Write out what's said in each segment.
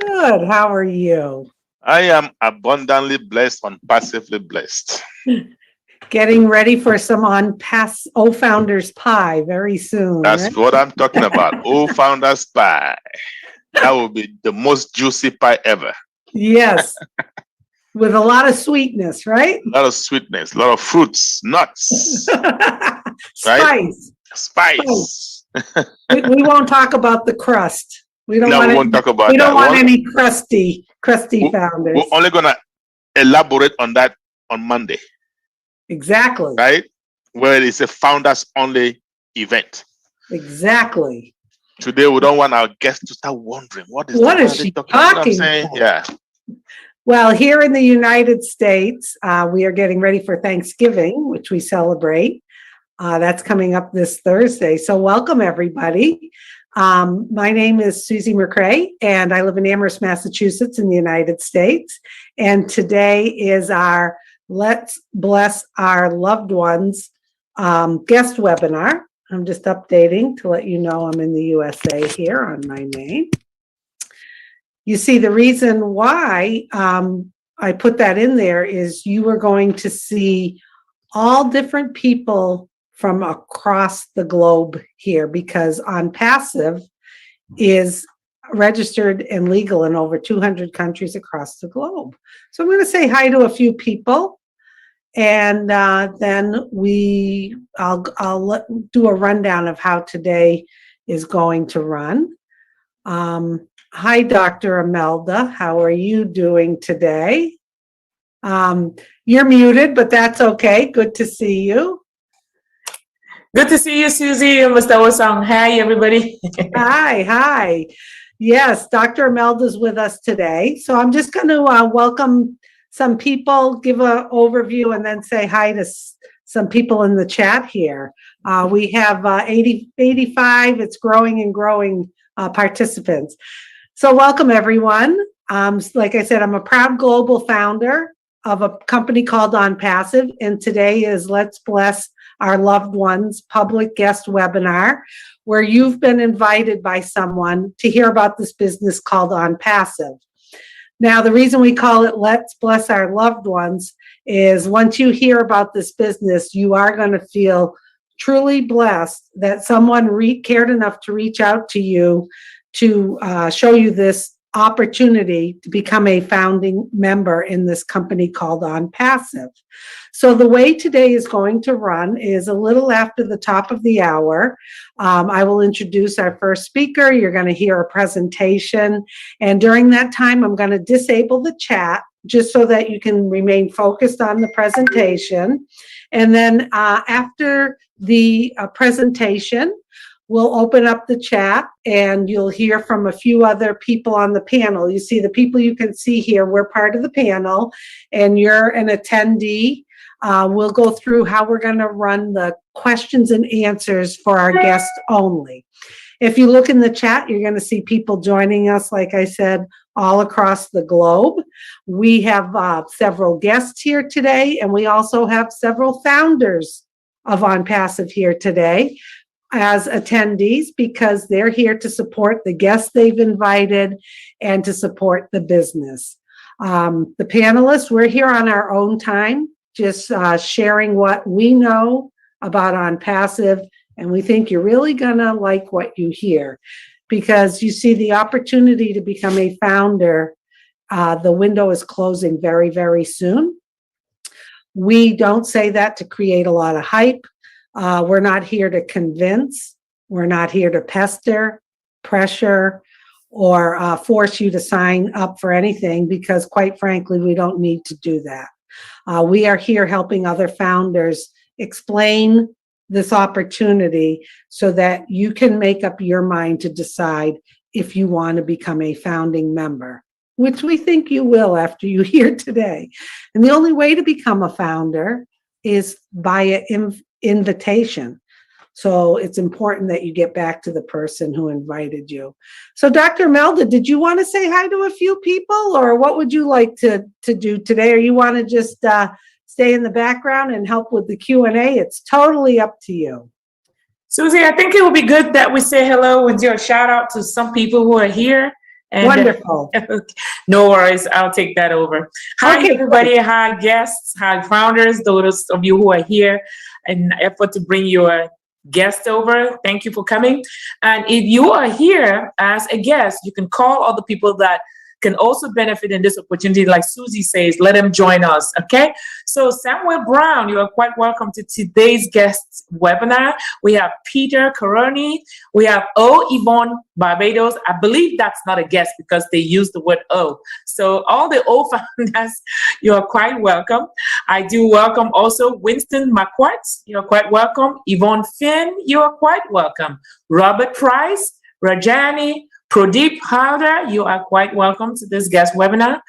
Good. How are you? I am abundantly blessed and passively blessed. Getting ready for some on pass Founders Pie very soon, That's right? what I'm talking about. Oh, Founders Pie. That will be the most juicy pie ever. Yes, with a lot of sweetness, right? A lot of sweetness, a lot of fruits, nuts, right? Spice. Spice. Spice. We won't talk about the crust. We don't No, want we it. won't talk We about don't that. want any crusty We're founders. only going to elaborate on that on Monday, Exactly. right? Where it is a Founders only event. Exactly. Today, we don't want our guests to start wondering what is she talking about? You know what I'm talking saying? about? Yeah. Well, here in the United States, we are getting ready for Thanksgiving, which we celebrate. That's coming up this Thursday. So welcome, everybody. My name is Susie McCrae, and I live in Amherst, Massachusetts in the United States. And today is our Let's Bless Our Loved Ones guest webinar. I'm just updating to let you know I'm in the USA here on my name. You see, the reason why I put that in there is you are going to see all different people from across the globe here, because On Passive is registered and legal in over 200 countries across the globe. So I'm going to say hi to a few people, and then I'll do a rundown of how today is going to run. Hi, Dr. Imelda. How are you doing today? You're muted, but that's okay. Good to see you. Good to see you, Susie. Mr. Osang. Hi, everybody. Hi. Yes, Dr. Imelda's with us today. So I'm just going to welcome some people, give an overview, and then say hi to some people in the chat here. We have 85, it's growing and growing participants. So welcome, everyone. Like I said, I'm a proud global founder of a company called On Passive, and today is Let's Bless Our Loved Ones public guest webinar, where you've been invited by someone to hear about this business called On Passive. Now, the reason we call it Let's Bless Our Loved Ones is once you hear about this business, you are going to feel truly blessed that someone cared enough to reach out to you to show you this opportunity to become a founding member in this company called On Passive. So the way today is going to run is a little after the top of the hour. I will introduce our first speaker. You're going to hear a presentation. And during that time, I'm going to disable the chat just so that you can remain focused on the presentation. And then after the presentation, we'll open up the chat and you'll hear from a few other people on the panel. You see the people you can see here, we're part of the panel and you're an attendee. We'll go through how we're going to run the questions and answers for our guests only. If you look in the chat, you're going to see people joining us, like I said, all across the globe. We have several guests here today, and we also have several founders of On Passive here today as attendees, because they're here to support the guests they've invited and to support the business. The panelists, we're here on our own time, just sharing what we know about On Passive, and we think you're really gonna like what you hear, because you see the opportunity to become a founder, the window is closing very, very soon. We don't say that to create a lot of hype. We're not here to convince. We're not here to pester, pressure, or force you to sign up for anything, because quite frankly, we don't need to do that. We are here helping other founders explain this opportunity so that you can make up your mind to decide if you want to become a founding member, which we think you will after you hear today. And the only way to become a founder is by an invitation. So it's important that you get back to the person who invited you. So Dr. Imelda, did you want to say hi to a few people, or what would you like to do today? Or you want to just stay in the background and help with the Q&A? It's totally up to you. Susie, I think it would be good that we say hello and do a shout out to some people who are here And Wonderful. no worries, I'll take that over. Hi, Okay, everybody. Hi, guests. Hi, founders. Those of you who are here in an effort to bring your guest over. Thank you for coming. And if you are here as a guest, you can call all the people that can also benefit in this opportunity. Like Susie says, let them join us. Okay. So Samuel Brown, you are quite welcome to today's guest webinar. We have Peter Caroni. We have Yvonne Barbados. I believe that's not a guest because they use the word O. So all the O founders, you are quite welcome. I do welcome also Winston McQuartz. You're quite welcome. Yvonne Finn, you are quite welcome. Robert Price, Rajani, Pradeep Howder, you are quite welcome to this guest webinar.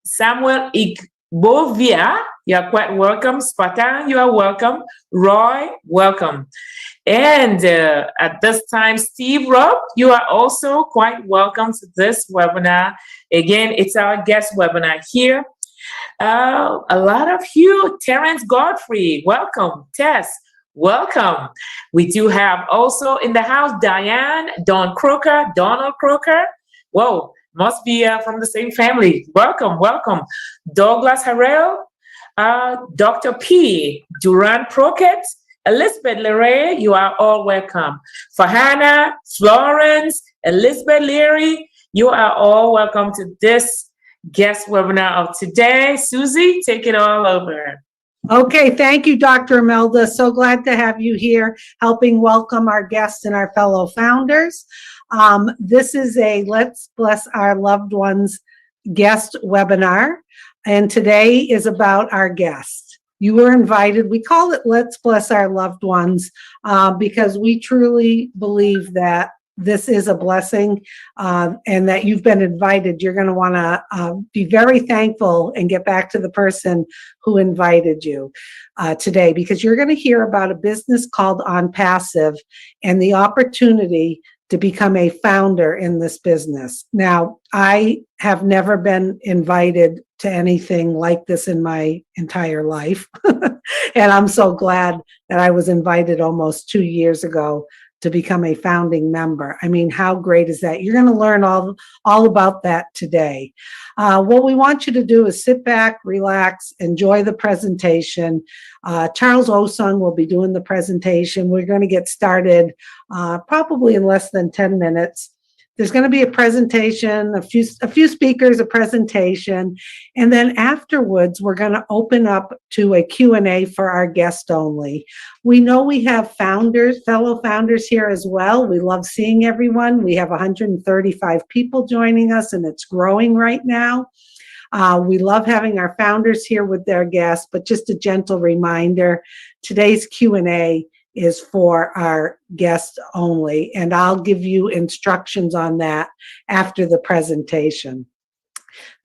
Samuel Igbovia, you are quite welcome. Spartan, you are welcome. Roy, welcome. And at this time, Steve Robb, you are also quite welcome to this webinar. Again, it's our guest webinar here. A lot of you, Terrence Godfrey, welcome. Tess, welcome. We do have also in the house Diane, Donald Croker. Whoa, must be from the same family. Welcome, welcome. Douglas Harrell, Dr. P, Duran Proket, Elizabeth Leray, you are all welcome. Fahana, Florence, Elizabeth Leary, you are all welcome to this guest webinar of today. Susie, take it all over. Okay, thank you, Dr. Imelda. So glad to have you here helping welcome our guests and our fellow founders. This is a Let's Bless Our Loved Ones guest webinar, and today is about our guest. You were invited. We call it Let's Bless Our Loved Ones because we truly believe that this is a blessing and that you've been invited. You're going to want to be very thankful and get back to the person who invited you today, because you're going to hear about a business called OnPassive and the opportunity to become a founder in this business. Now, I have never been invited to anything like this in my entire life. And I'm so glad that I was invited almost 2 years ago to become a founding member. I mean, how great is that? You're going to learn all about that today. What we want you to do is sit back, relax, enjoy the presentation. Charles Osung will be doing the presentation. We're going to get started probably in less than 10 minutes. There's going to be a presentation, a few speakers, a presentation, and then afterwards, we're going to open up to a Q&A for our guest only. We know we have fellow founders here as well. We love seeing everyone. We have 135 people joining us, and it's growing right now. We love having our founders here with their guests, but just a gentle reminder, today's Q&A is for our guests only, and I'll give you instructions on that after the presentation.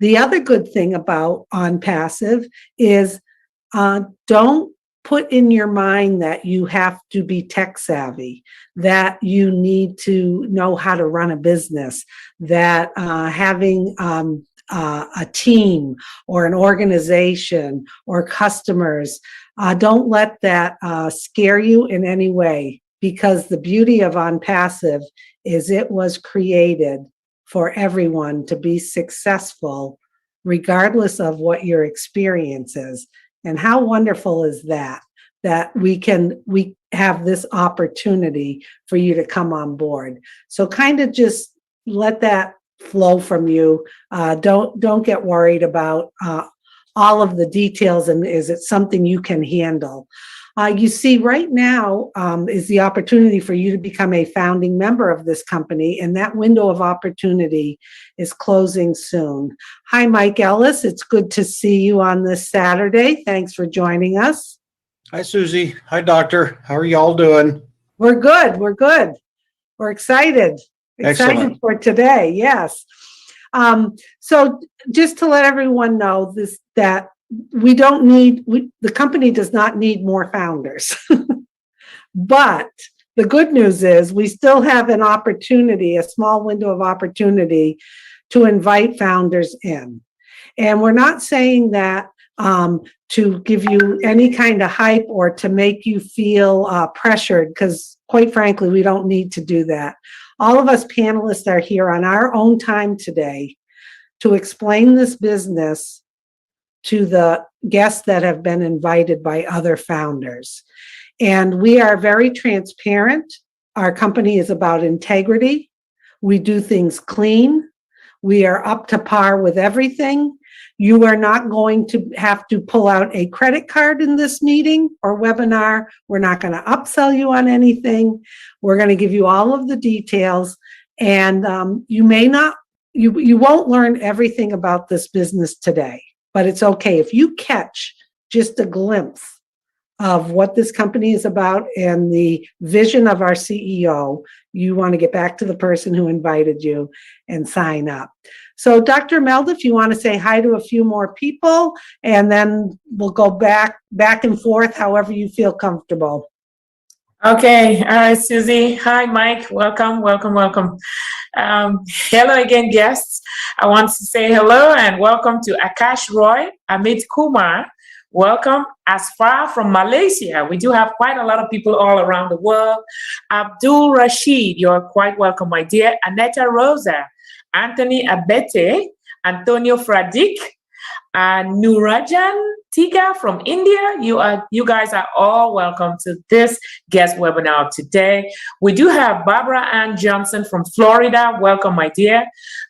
The other good thing about OnPassive is don't put in your mind that you have to be tech savvy, that you need to know how to run a business, that having a team or an organization or customers, don't let that scare you in any way, because the beauty of OnPassive is it was created for everyone to be successful regardless of what your experience is. And how wonderful is that, that we have this opportunity for you to come on board. So kind of just let that flow from you. Don't get worried about all of the details, and is it something you can handle? You see, right now is the opportunity for you to become a founding member of this company, and that window of opportunity is closing soon. Hi, Mike Ellis. It's good to see you on this Saturday. Thanks for joining us. Hi, Susie. Hi, Doctor. How are y'all doing? We're good. We're good. We're excited. Excited for today. Yes. So just to let everyone know that the company does not need more founders. But the good news is we still have an opportunity, a small window of opportunity to invite founders in. And we're not saying that to give you any kind of hype or to make you feel pressured, because quite frankly, we don't need to do that. all of us panelists are here on our own time today to explain this business to the guests that have been invited by other founders. And we are very transparent. Our company is about integrity. We do things clean. We are up to par with everything. You are not going to have to pull out a credit card in this meeting or webinar. We're not going to upsell you on anything. We're going to give you all of the details. And you won't learn everything about this business today, but it's okay. If you catch just a glimpse of what this company is about and the vision of our CEO, you want to get back to the person who invited you and sign up. So Dr. Melda, if you want to say hi to a few more people, and then we'll go back and forth however you feel comfortable. Okay, all right, Susie. Hi, Mike. Welcome. Hello again, guests. I want to say hello and welcome to Akash Roy, Amit Kumar. Welcome as far from Malaysia. We do have quite a lot of people all around the world. Abdul Rashid, you're quite welcome, my dear. Aneta Rosa, Anthony Abete, Antonio Fradik, and Nurajan Tiga from India. You guys are all welcome to this guest webinar today. We do have Barbara Ann Johnson from Florida. Welcome, my dear.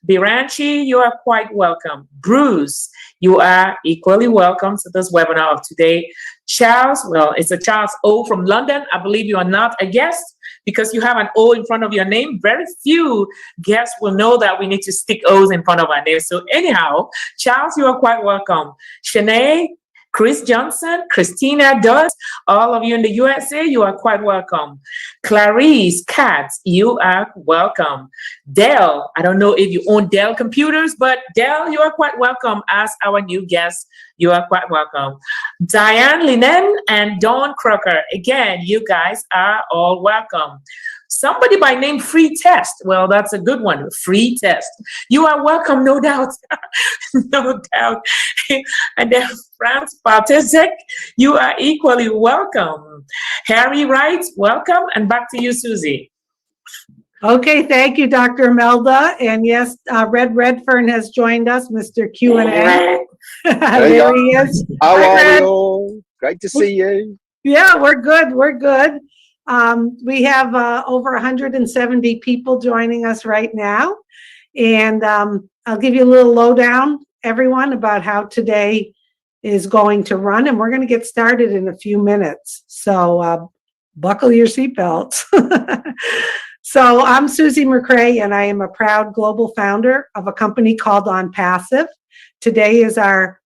Biranchi, you are quite welcome. Bruce, you are equally welcome to this webinar of today. Charles, well, it's a Charles O from London. I believe you are not a guest because you have an O in front of your name. Very few guests will know that we need to stick O's in front of our name. So anyhow, Charles, you are quite welcome. Shanae, Chris Johnson, Christina Dodds, all of you in the USA, you are quite welcome. Clarice Katz, you are welcome. Dell, I don't know if you own Dell computers, but Dell, you are quite welcome as our new guest. You are quite welcome. Diane Linen and Dawn Crocker, again, you guys are all welcome. Somebody by name Free Test. Well, that's a good one. Free Test. You are welcome, no doubt. No doubt. And then Franz Bartesek, you are equally welcome. Harry Wright, welcome. And back to you, Susie. Okay, thank you, Dr. Melda. And yes, Red Redfern has joined us, Mr. Q&A. There he is. How Hi, are Red. you all? Great to see you. Yeah, we're good. We're good. We have over 170 people joining us right now. And I'll give you a little lowdown, everyone, about how today is going to run. And we're going to get started in a few minutes. So buckle your seatbelts. So I'm Susie McCray, and I am a proud global founder of a company called OnPassive. Today is our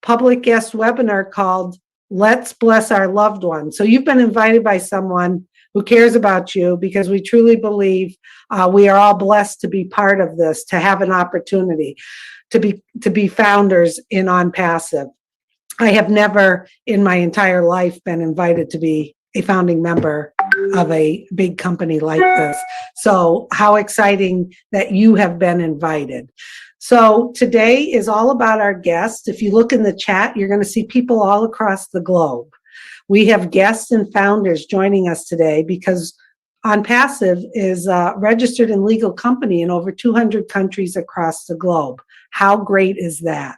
public guest webinar called Let's Bless Our Loved Ones. So you've been invited by someone who cares about you because we truly believe we are all blessed to be part of this, to have an opportunity to be founders in OnPassive. I have never in my entire life been invited to be a founding member of a big company like this. So how exciting that you have been invited. So today is all about our guests. If you look in the chat, you're going to see people all across the globe. We have guests and founders joining us today because OnPassive is a registered and legal company in over 200 countries across the globe. How great is that?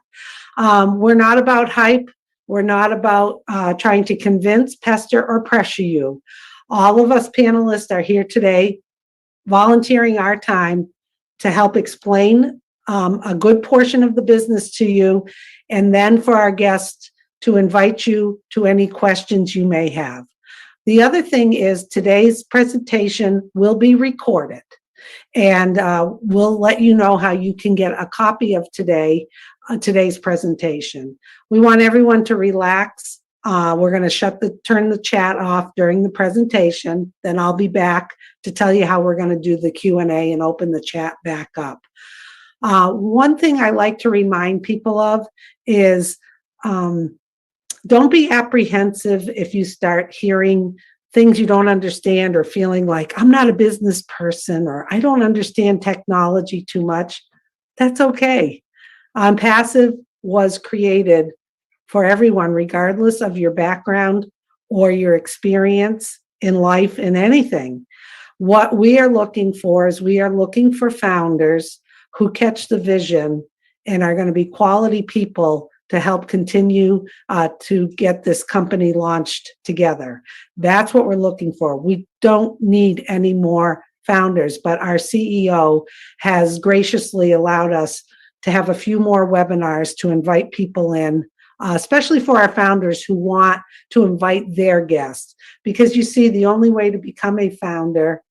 We're not about hype. We're not about trying to convince, pester, or pressure you. All of us panelists are here today volunteering our time to help explain a good portion of the business to you, and then for our guests to invite you to any questions you may have. The other thing is today's presentation will be recorded, and we'll let you know how you can get a copy of today's presentation. We want everyone to relax. We're going to turn the chat off during the presentation. Then I'll be back to tell you how we're going to do the Q&A and open the chat back up. One thing I like to remind people of is don't be apprehensive if you start hearing things you don't understand or feeling like I'm not a business person or I don't understand technology too much. That's okay. OnPassive was created for everyone, regardless of your background or your experience in life in anything. What we are looking for is we are looking for founders who catch the vision and are going to be quality people to help continue to get this company launched together. That's what we're looking for. We don't need any more founders, but our CEO has graciously allowed us to have a few more webinars to invite people in, especially for our founders who want to invite their guests. Because you see, the only way to become a founder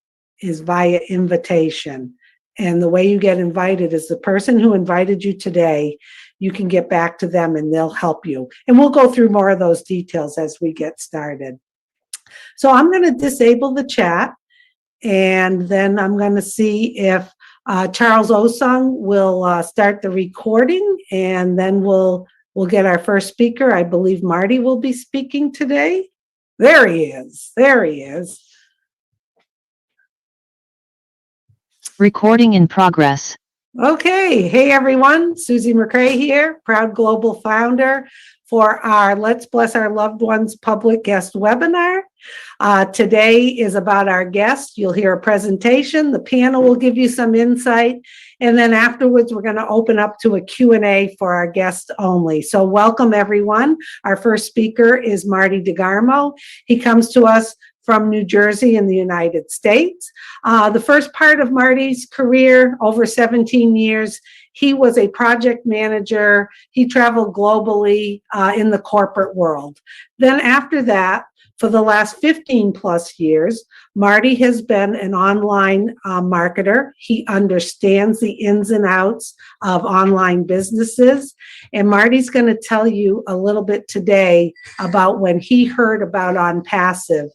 is via invitation. And the way you get invited is the person who invited you today, you can get back to them and they'll help you. And we'll go through more of those details as we get started. So I'm going to disable the chat, and then I'm going to see if Charles Osung will start the recording, and then we'll get our first speaker. I believe Marty will be speaking today. There he is. There he is. Recording in progress. Okay. Hey, everyone. Susie McCrae here, proud global founder for our Let's Bless Our Loved Ones public guest webinar. Today is about our guest. You'll hear a presentation. The panel will give you some insight. And then afterwards, we're going to open up to a Q&A for our guests only. So welcome, everyone. Our first speaker is Marty DeGarmo. He comes to us from New Jersey in the United States. The first part of Marty's career, over 17 years, he was a project manager. He traveled globally in the corporate world. Then after that, for the last 15 plus years, Marty has been an online marketer. He understands the ins and outs of online businesses. And Marty's going to tell you a little bit today about when he heard about OnPassive,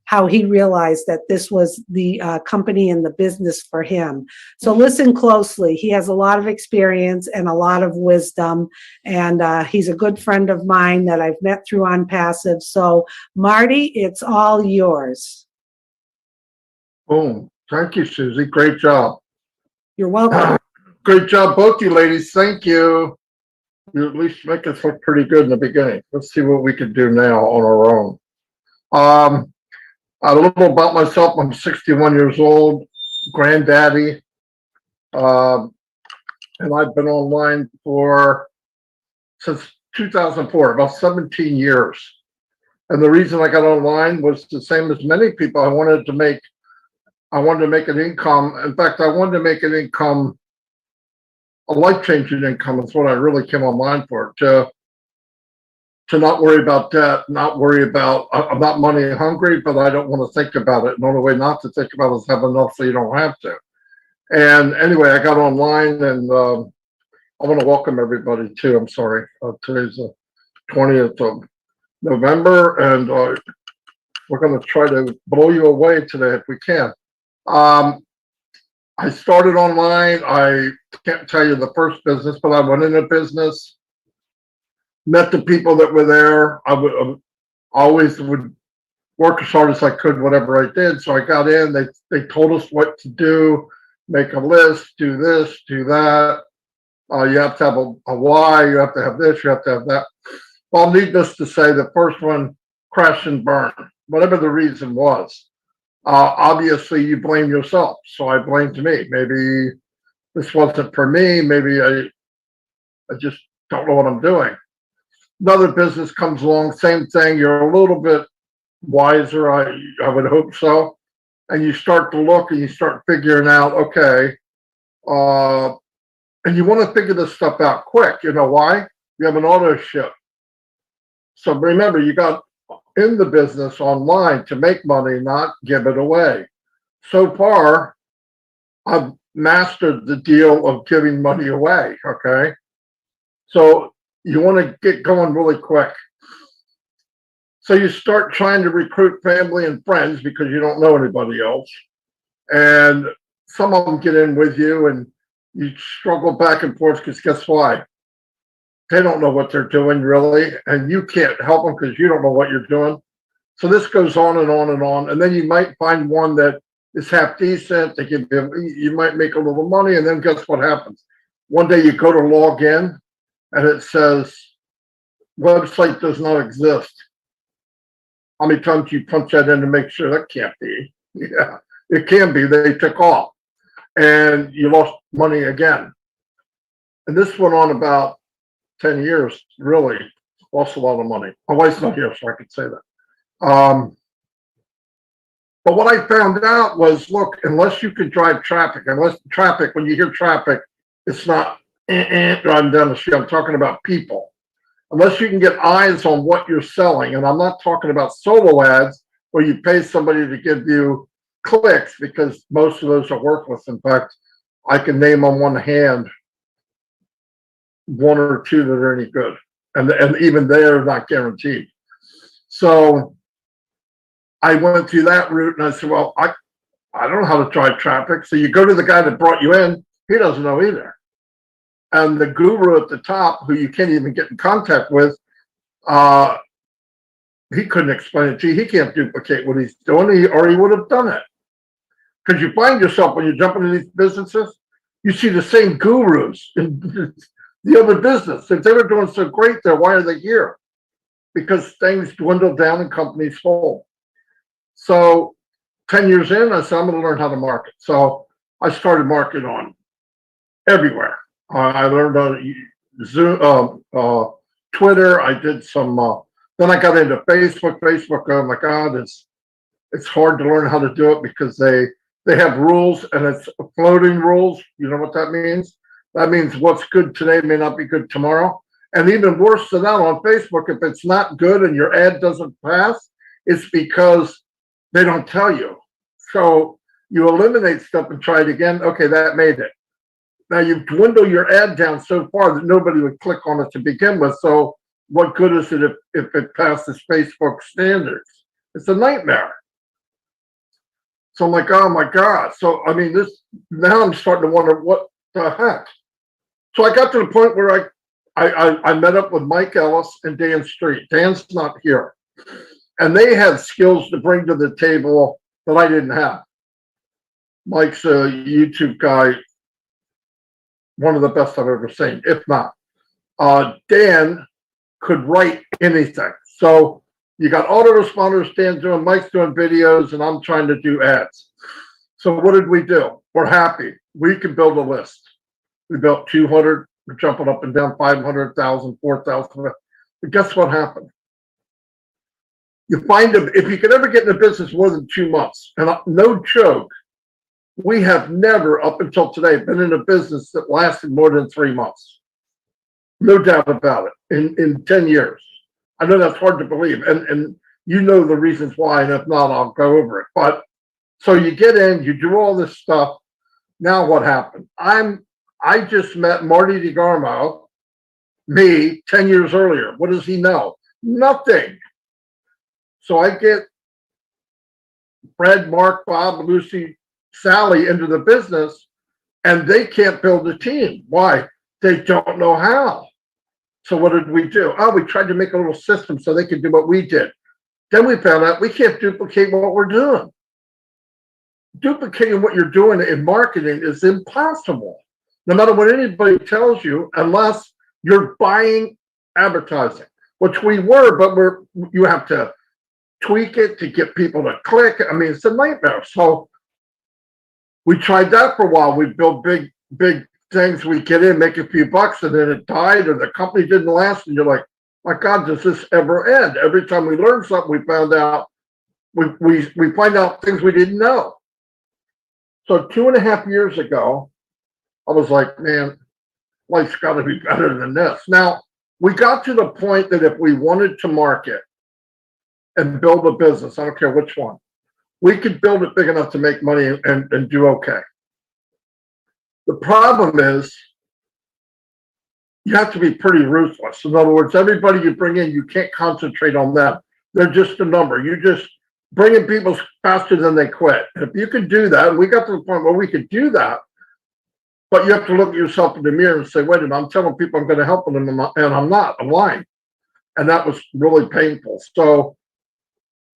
how he realized that this was the company and the business for him. So listen closely. He has a lot of experience and a lot of wisdom, and he's a good friend of mine that I've met through OnPassive. So Marty, it's all yours. Boom. Thank you, Susie. Great job. You're welcome. Great job, both you ladies. Thank you. You at least make us look pretty good in the beginning. Let's see what we can do now on our own. A little about myself. I'm 61 years old, granddaddy, and I've been online since 2004, about 17 years. And the reason I got online was the same as many people. I wanted to make an income. In fact, I wanted to make an income, a life-changing income. Is what I really came online for. To not worry about debt, not worry about, I'm not money hungry, but I don't want to think about it. And the only way not to think about it is have enough so you don't have to. And anyway, I got online, and I want to welcome everybody too. I'm sorry. Today's the 20th of November, and we're going to try to blow you away today if we can. I started online. I can't tell you the first business, but I went into business. Met the people that were there. I always would work as hard as I could, whatever I did. So I got in. They told us what to do, make a list, do this, do that. You have to have a why. You have to have this. You have to have that. Well, needless to say, the first one crashed and burned, whatever the reason was. Obviously, you blame yourself. So I blamed me. Maybe this wasn't for me. Maybe I just don't know what I'm doing. Another business comes along, same thing. You're a little bit wiser, I would hope so. And you start to look and you start figuring out, okay, and you want to figure this stuff out quick. You know why? You have an auto ship. So remember, you got in the business online to make money, not give it away. So far, I've mastered the deal of giving money away, okay? So you want to get going really quick. So you start trying to recruit family and friends because you don't know anybody else. And some of them get in with you and you struggle back and forth because guess why? They don't know what they're doing really. And you can't help them because you don't know what you're doing. So this goes on and on and on. And then you might find one that is half decent. They give you might make a little money. And then guess what happens? One day you go to log in, and it says, website does not exist. How many times you punch that in to make sure that can't be? Yeah, It can be. They took off and you lost money again. And this went on about 10 years, really. Lost a lot of money. My wife's not here, so I could say that. But what I found out was, look, unless you can drive traffic, when you hear traffic, it's not driving down the street. I'm talking about people. Unless you can get eyes on what you're selling, and I'm not talking about solo ads where you pay somebody to give you clicks, because most of those are worthless. In fact, I can name on one hand one or two that are any good, and even they're not guaranteed. So I went through that route, and I said, well, I don't know how to drive traffic. So you go to the guy that brought you in, he doesn't know either. And the guru at the top, who you can't even get in contact with, he couldn't explain it to you. He can't duplicate what he's doing, or he would have done it. Because you find yourself, when you jump into these businesses, you see the same gurus in the other business. If they were doing so great there, why are they here? Because things dwindle down and companies fold. So 10 years in, I said, I'm going to learn how to market. So I started marketing on everywhere. I learned on Zoom, Twitter. I did some, then I got into Facebook. Oh my God, it's hard to learn how to do it because they have rules, and it's floating rules. You know what that means? That means what's good today may not be good tomorrow. And even worse than that, on Facebook, if it's not good and your ad doesn't pass, it's because they don't tell you. So you eliminate stuff and try it again. Okay, that made it. Now you dwindle your ad down so far that nobody would click on it to begin with. So what good is it if it passes Facebook standards? It's a nightmare. So I'm like, oh my God. So, I mean, now I'm starting to wonder what the heck. So I got to the point where I met up with Mike Ellis and Dan Street. Dan's not here. And they had skills to bring to the table that I didn't have. Mike's a YouTube guy, one of the best I've ever seen, if not. Dan could write anything. So you got autoresponders, Dan's doing, Mike's doing videos, and I'm trying to do ads. So what did we do? We're happy. We can build a list. We built 200, we're jumping up and down 500,000, 4,000. But guess what happened? You find them, if you could ever get in a business more than 2 months, and no joke, we have never, up until today, been in a business that lasted more than 3 months. No doubt about it, in 10 years. I know that's hard to believe, and you know the reasons why, and if not, I'll go over it. But so you get in, you do all this stuff. Now what happened? I just met Marty DeGarmo, me, 10 years earlier. What does he know? Nothing. So I get Fred, Mark, Bob, Lucy, Sally into the business, and they can't build a team. Why? They don't know how. So what did we do? Oh, we tried to make a little system so they could do what we did. Then we found out we can't duplicate what we're doing. Duplicating what you're doing in marketing is impossible, no matter what anybody tells you, unless you're buying advertising, which we were, but you have to tweak it to get people to click. I mean, it's a nightmare. So we tried that for a while. We built big things. We get in, make a few bucks, and then it died, or the company didn't last. And you're like, my God, does this ever end? Every time we learn something, we found out, we find out things we didn't know. So 2.5 years ago, I was like, man, life's got to be better than this. Now, we got to the point that if we wanted to market and build a business, I don't care which one, we could build it big enough to make money and do okay. The problem is you have to be pretty ruthless. In other words, everybody you bring in, you can't concentrate on them. They're just a number. You're just bringing people faster than they quit. And if you could do that, and we got to the point where we could do that, but you have to look at yourself in the mirror and say, wait a minute, I'm telling people I'm going to help them, and I'm not. I'm lying. And that was really painful. So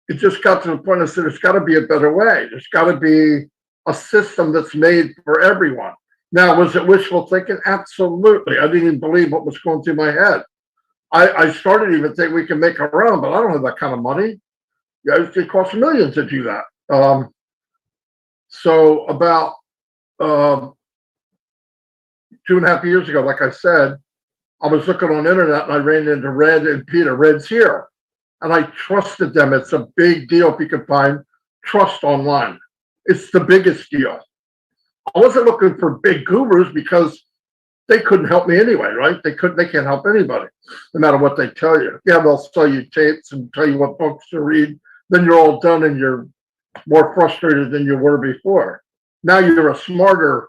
it just got to the point I said, there's got to be a better way. There's got to be a system that's made for everyone. Now, was it wishful thinking? Absolutely. I didn't even believe what was going through my head. I started even thinking we can make our own, but I don't have that kind of money. Yeah, it costs millions to do that. So about 2.5 years ago, like I said, I was looking on the internet and I ran into Red and Peter. Red's here. And I trusted them. It's a big deal if you can find trust online. It's the biggest deal. I wasn't looking for big gurus because they couldn't help me anyway, right? They can't help anybody, no matter what they tell you. Yeah, they'll sell you tapes and tell you what books to read. Then you're all done and you're more frustrated than you were before. Now you're a smarter,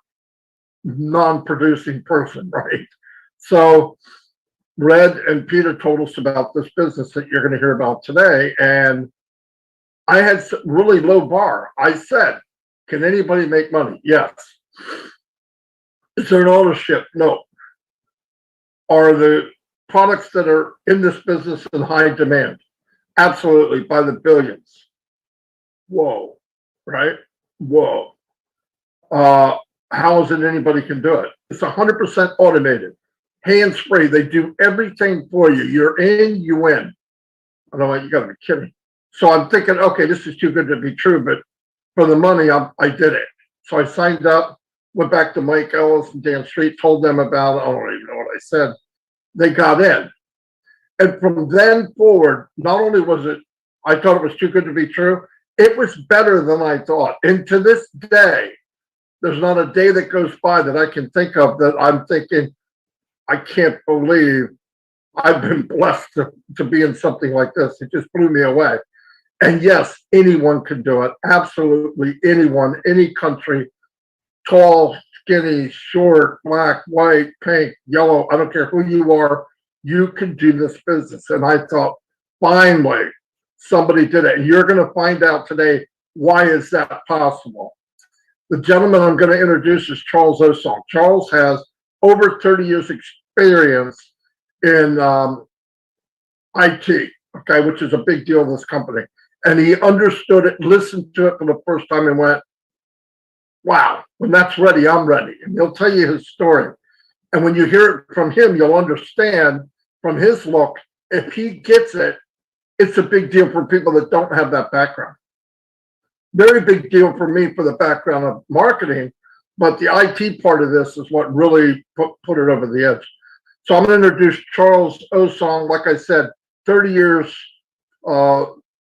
non-producing person, right? So Red and Peter told us about this business that you're going to hear about today. And I had a really low bar. I said, can anybody make money? Yes. Is there an ownership? No. Are the products that are in this business in high demand? Absolutely, by the billions. Whoa, right? Whoa. How is it anybody can do it? It's 100% automated. Hand spray, they do everything for you. You're in, you win. I don't know, you gotta be kidding. So I'm thinking, okay, this is too good to be true, but for the money, I did it. So I signed up, went back to Mike Ellis and Dan Street, told them about it. I don't even know what I said. They got in. And from then forward, not only was it, I thought it was too good to be true, it was better than I thought. And to this day, there's not a day that goes by that I can think of that I'm thinking, I can't believe I've been blessed to be in something like this. It just blew me away. And yes, anyone can do it. Absolutely anyone, any country, tall, skinny, short, black, white, pink, yellow, I don't care who you are, you can do this business. And I thought, finally, somebody did it. And you're going to find out today, why is that possible? The gentleman I'm going to introduce is Charles Osong. Charles has over 30 years experience in IT, okay, which is a big deal in this company. And he understood it, listened to it for the first time and went, wow, when that's ready, I'm ready. And he'll tell you his story. And when you hear it from him, you'll understand from his look, if he gets it, it's a big deal for people that don't have that background. Very big deal for me for the background of marketing, but the IT part of this is what really put it over the edge. So I'm going to introduce Charles Osong. Like I said, 30 years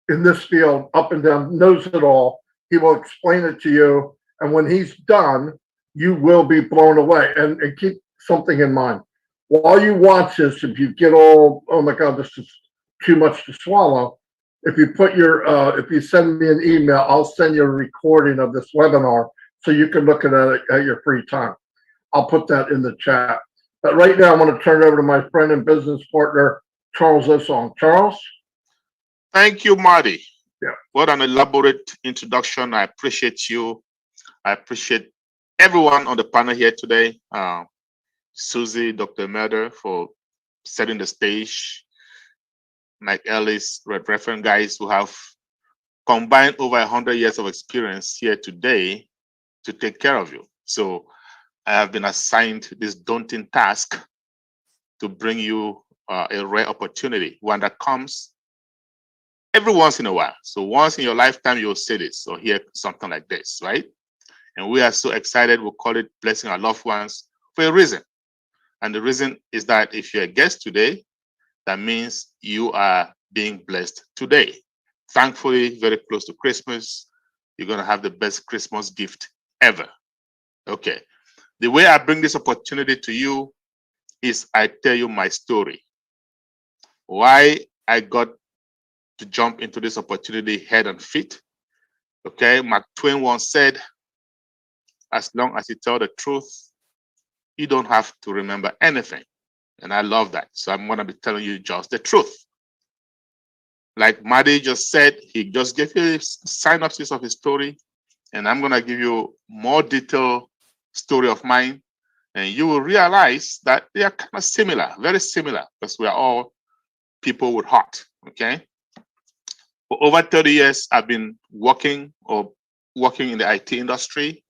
in this field, up and down, knows it all. He will explain it to you. And when he's done, you will be blown away. And keep something in mind. While you watch this, if you get all, oh my God, this is too much to swallow. If you put your, if you send me an email, I'll send you a recording of this webinar so you can look at it at your free time. I'll put that in the chat. But right now, I'm going to turn it over to my friend and business partner, Charles Osong. Charles? Thank you, Marty. Yeah. What an elaborate introduction. I appreciate you. I appreciate everyone on the panel here today. Susie, Dr. Merder for setting the stage. Mike Ellis, Reverend guys who have combined over 100 years of experience here today to take care of you. So I have been assigned this daunting task to bring you a rare opportunity, one that comes every once in a while. So once in your lifetime, you'll see this or hear something like this, right? And we are so excited. We'll call it blessing our loved ones for a reason. And the reason is that if you're a guest today, that means you are being blessed today. Thankfully, very close to Christmas, you're going to have the best Christmas gift ever. Okay. The way I bring this opportunity to you is I tell you my story. Why I got to jump into this opportunity head and feet. Okay. Mark Twain once said, as long as you tell the truth, you don't have to remember anything. And I love that. So I'm going to be telling you just the truth. Like Marty just said, he just gave you a synopsis of his story. And I'm going to give you more detailed story of mine. And you will realize that they are kind of similar, very similar, because we are all people with heart. Okay. For over 30 years, I've been working in the IT industry.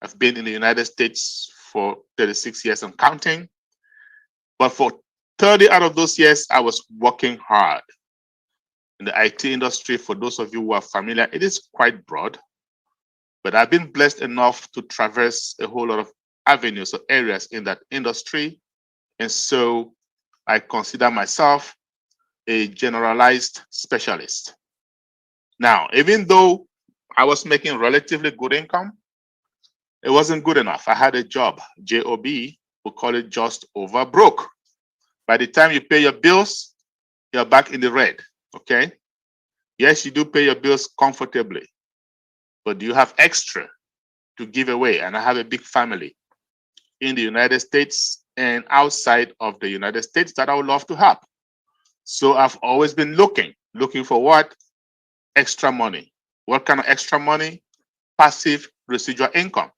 I've been in the United States for 36 years and counting. But for 30 out of those years, I was working hard. In the IT industry, for those of you who are familiar, it is quite broad. But I've been blessed enough to traverse a whole lot of avenues or areas in that industry. And so I consider myself a generalized specialist. Now, even though I was making relatively good income, it wasn't good enough. I had a job, JOB, we call it just over broke. By the time you pay your bills, you're back in the red, okay? Yes, you do pay your bills comfortably, but do you have extra to give away? And I have a big family in the United States and outside of the United States that I would love to help. So I've always been looking for what? Extra money. What kind of extra money? Passive residual income.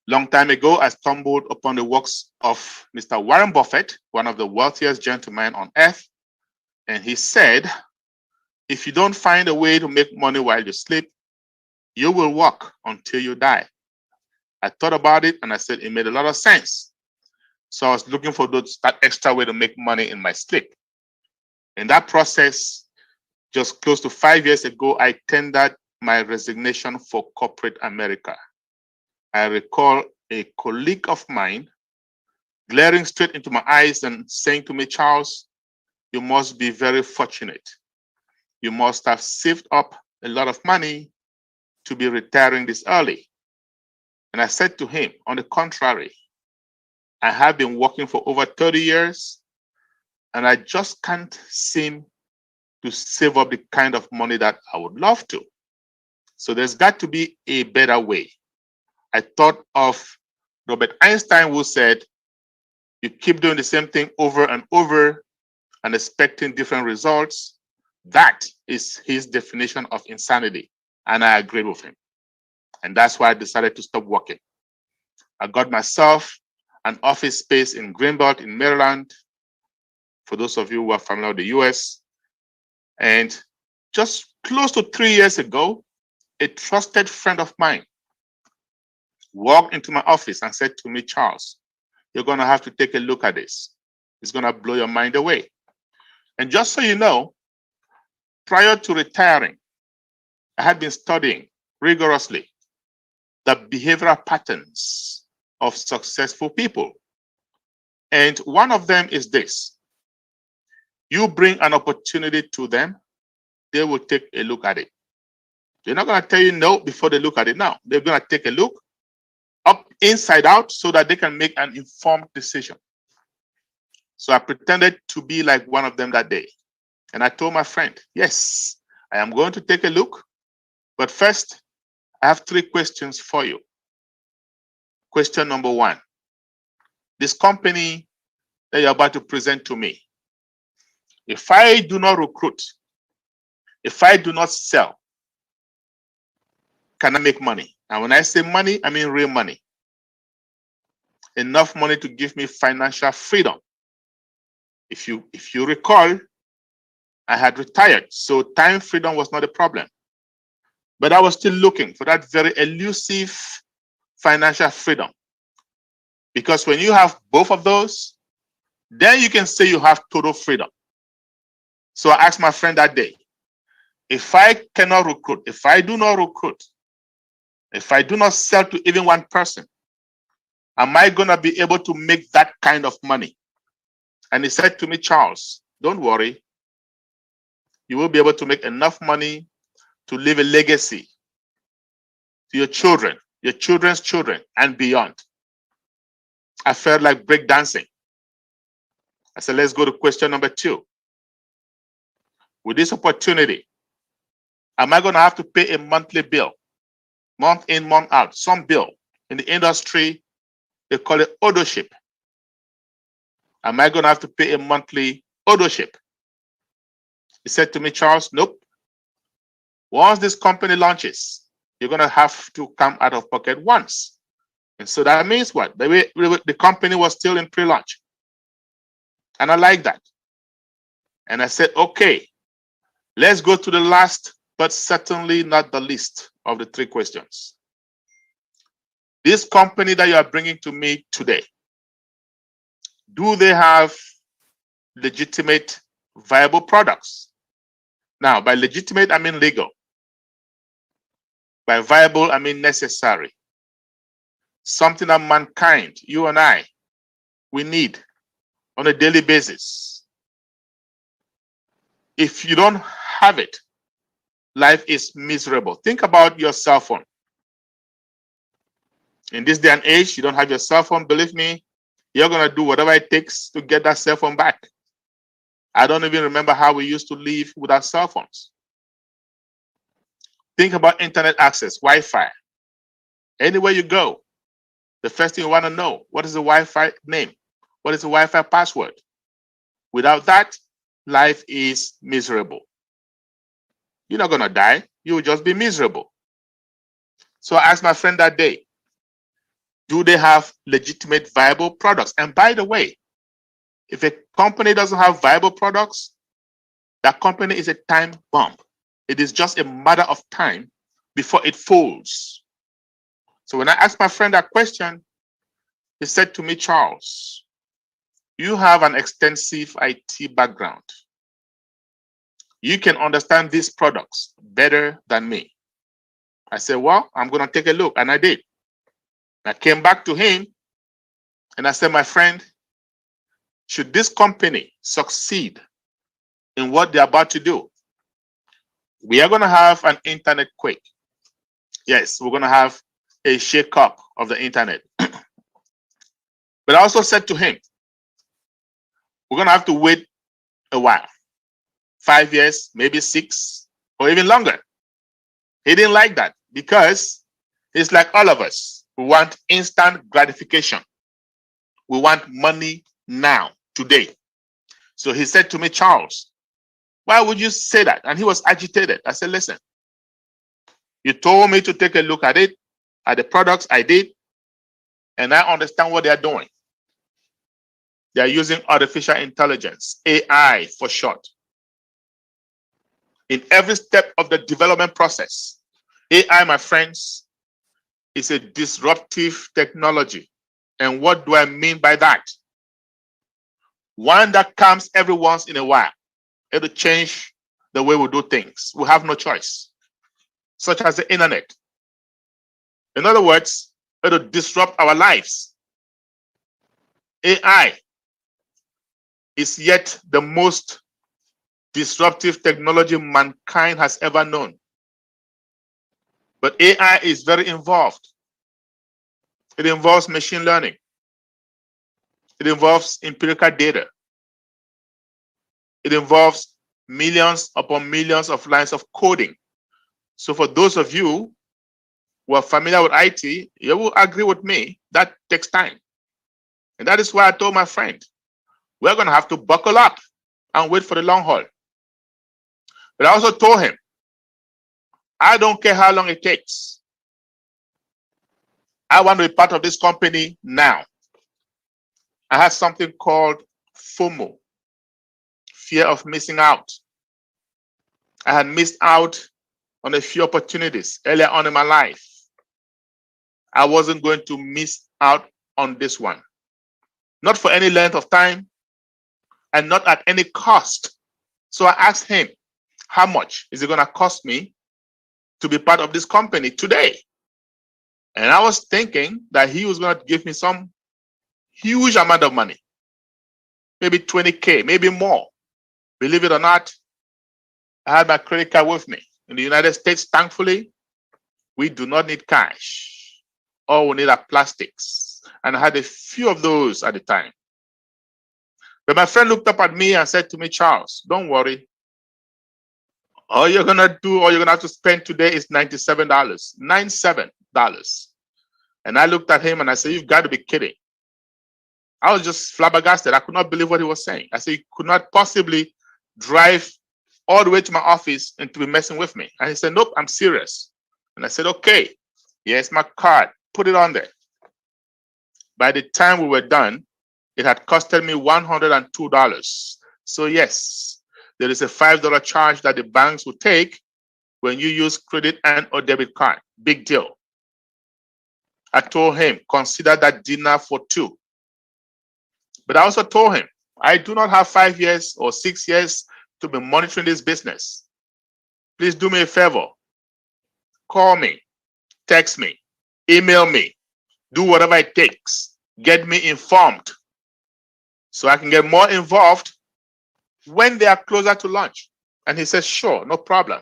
Long time ago, I stumbled upon the works of Mr. Warren Buffett, one of the wealthiest gentlemen on earth. And he said, if you don't find a way to make money while you sleep, you will work until you die. I thought about it and I said it made a lot of sense. So I was looking for that extra way to make money in my sleep. In that process, just close to 5 years ago, I tendered my resignation for corporate America. I recall a colleague of mine glaring straight into my eyes and saying to me, Charles, you must be very fortunate. You must have saved up a lot of money to be retiring this early. And I said to him, on the contrary, I have been working for over 30 years and I just can't seem to save up the kind of money that I would love to. So there's got to be a better way. I thought of Robert Einstein, who said, you keep doing the same thing over and over and expecting different results. That is his definition of insanity. And I agreed with him. And that's why I decided to stop working. I got myself an office space in Greenbelt in Maryland. For those of you who are familiar with the US. And just close to 3 years ago, a trusted friend of mine walked into my office and said to me, Charles, you're going to have to take a look at this. It's going to blow your mind away. And just so you know, prior to retiring, I had been studying rigorously the behavioral patterns of successful people. And one of them is this. You bring an opportunity to them, they will take a look at it. They're not going to tell you no before they look at it now. They're going to take a look up inside out so that they can make an informed decision. So I pretended to be like one of them that day. And I told my friend, yes, I am going to take a look. But first, I have 3 questions for you. Question number 1. This company that you're about to present to me, if I do not recruit, if I do not sell, can I make money? And when I say money, I mean real money. Enough money to give me financial freedom. If you recall, I had retired, so time freedom was not a problem. But I was still looking for that very elusive financial freedom. Because when you have both of those, then you can say you have total freedom. So I asked my friend that day, if I cannot recruit, if I do not recruit, if I do not sell to even one person, am I going to be able to make that kind of money? And he said to me, Charles, don't worry. You will be able to make enough money to leave a legacy to your children, your children's children, and beyond. I felt like breakdancing. I said, let's go to question number 2. With this opportunity, am I going to have to pay a monthly bill, month in, month out, some bill? In the industry, they call it ownership. Am I going to have to pay a monthly ownership? He said to me, Charles, nope. Once this company launches, you're going to have to come out of pocket once. And so that means what? The company was still in pre-launch. And I like that. And I said, okay, let's go to the last, but certainly not the least of the 3 questions. This company that you are bringing to me today, do they have legitimate, viable products? Now, by legitimate, I mean legal. By viable, I mean necessary. Something that mankind, you and I, we need on a daily basis. If you don't have it, life is miserable. Think about your cell phone. In this day and age, you don't have your cell phone, believe me, you're going to do whatever it takes to get that cell phone back. I don't even remember how we used to live without cell phones. Think about internet access, Wi-Fi. Anywhere you go, the first thing you want to know, what is the Wi-Fi name? What is the Wi-Fi password? Without that, life is miserable. You're not going to die. You will just be miserable. So I asked my friend that day, do they have legitimate, viable products? And by the way, if a company doesn't have viable products, that company is a time bomb. It is just a matter of time before it folds. So when I asked my friend that question, he said to me, Charles, you have an extensive IT background. You can understand these products better than me. I said, well, I'm going to take a look. And I did. I came back to him and I said, my friend, should this company succeed in what they're about to do, we are going to have an internet quake. Yes, we're going to have a shake-up of the internet. But I also said to him, we're going to have to wait a while, 5 years, maybe 6, or even longer. He didn't like that because he's like all of us. We want instant gratification. We want money now, today. So he said to me, Charles, why would you say that? And he was agitated. I said, listen, you told me to take a look at it, at the products. I did, and I understand what they're doing. They're using artificial intelligence, AI for short. In every step of the development process, AI, my friends, is a disruptive technology. And what do I mean by that? One that comes every once in a while. It'll change the way we do things. We have no choice, such as the internet. In other words, it'll disrupt our lives. AI is yet the most disruptive technology mankind has ever known. But AI is very involved. It involves machine learning. It involves empirical data. It involves millions upon millions of lines of coding. So for those of you who are familiar with IT, you will agree with me that takes time. And that is why I told my friend, we're going to have to buckle up and wait for the long haul. But I also told him, I don't care how long it takes. I want to be part of this company now. I had something called FOMO, fear of missing out. I had missed out on a few opportunities earlier on in my life. I wasn't going to miss out on this one. Not for any length of time and not at any cost. So I asked him, how much is it going to cost me to be part of this company today? And I was thinking that he was going to give me some huge amount of money, maybe 20K, maybe more. Believe it or not, I had my credit card with me. In the United States, thankfully, we do not need cash. All we need are plastics. And I had a few of those at the time. But my friend looked up at me and said to me, Charles, don't worry. All you're going to do, all you're going to have to spend today is $97. $97. And I looked at him and I said, you've got to be kidding. I was just flabbergasted. I could not believe what he was saying. I said, you could not possibly drive all the way to my office and to be messing with me. And he said, nope, I'm serious. And I said, okay, here's my card. Put it on there. By the time we were done, it had costed me $102. So yes, there is a $5 charge that the banks will take when you use credit and or debit card. Big deal. I told him, consider that dinner for two. But I also told him, I do not have 5 years or 6 years to be monitoring this business. Please do me a favor. Call me text me, email me, do whatever it takes, get me informed so I can get more involved when they are closer to launch. And he said, sure, no problem.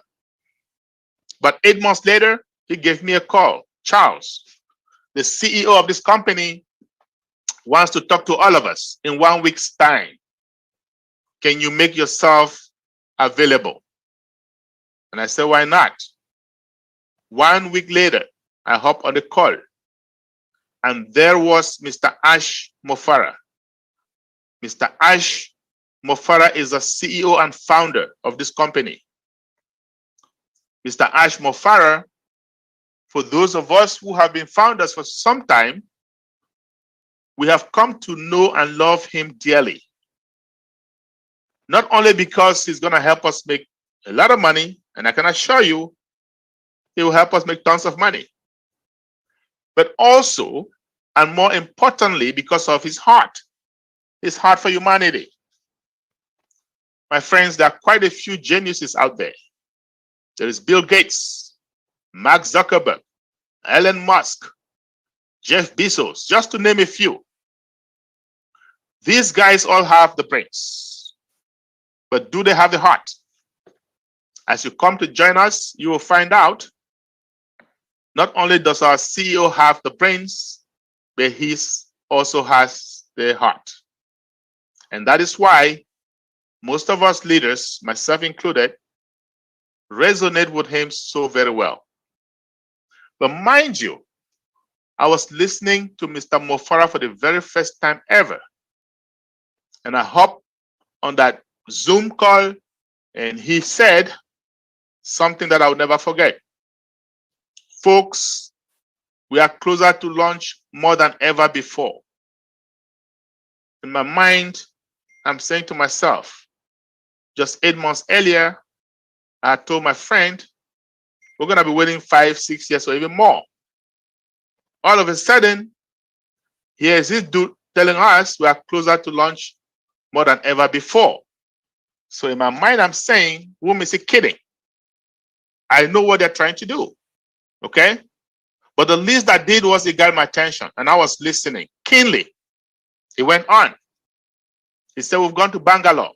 But 8 months later, he gave me a call. Charles, the CEO of this company wants to talk to all of us in 1 week's time. Can you make yourself available? And I said, why not? 1 week later, I hopped on the call, and there was Mr. Ash Mofara. Mr. Ash Mofara is the CEO and founder of this company. Mr. Ash Mofara, for those of us who have been founders for some time, we have come to know and love him dearly. Not only because he's going to help us make a lot of money, and I can assure you, he will help us make tons of money, but also, and more importantly, because of his heart for humanity. My friends, there are quite a few geniuses out there. There is Bill Gates, Mark Zuckerberg, Elon Musk, Jeff Bezos, just to name a few. These guys all have the brains, but do they have the heart? As you come to join us, you will find out not only does our CEO have the brains, but he also has the heart. And that is why most of us leaders, myself included, resonate with him so very well. But mind you, I was listening to Mr. Mofara for the very first time ever. And I hopped on that Zoom call, and he said something that I will never forget. Folks, we are closer to launch more than ever before. In my mind, I'm saying to myself, just 8 months earlier, I told my friend, we're going to be waiting 5, 6 years or even more. All of a sudden, here is this dude telling us we are closer to launch more than ever before. So in my mind, I'm saying, whom is he kidding? I know what they're trying to do. Okay? But the least I did was it got my attention, and I was listening keenly. He went on. He said, we've gone to Bangalore,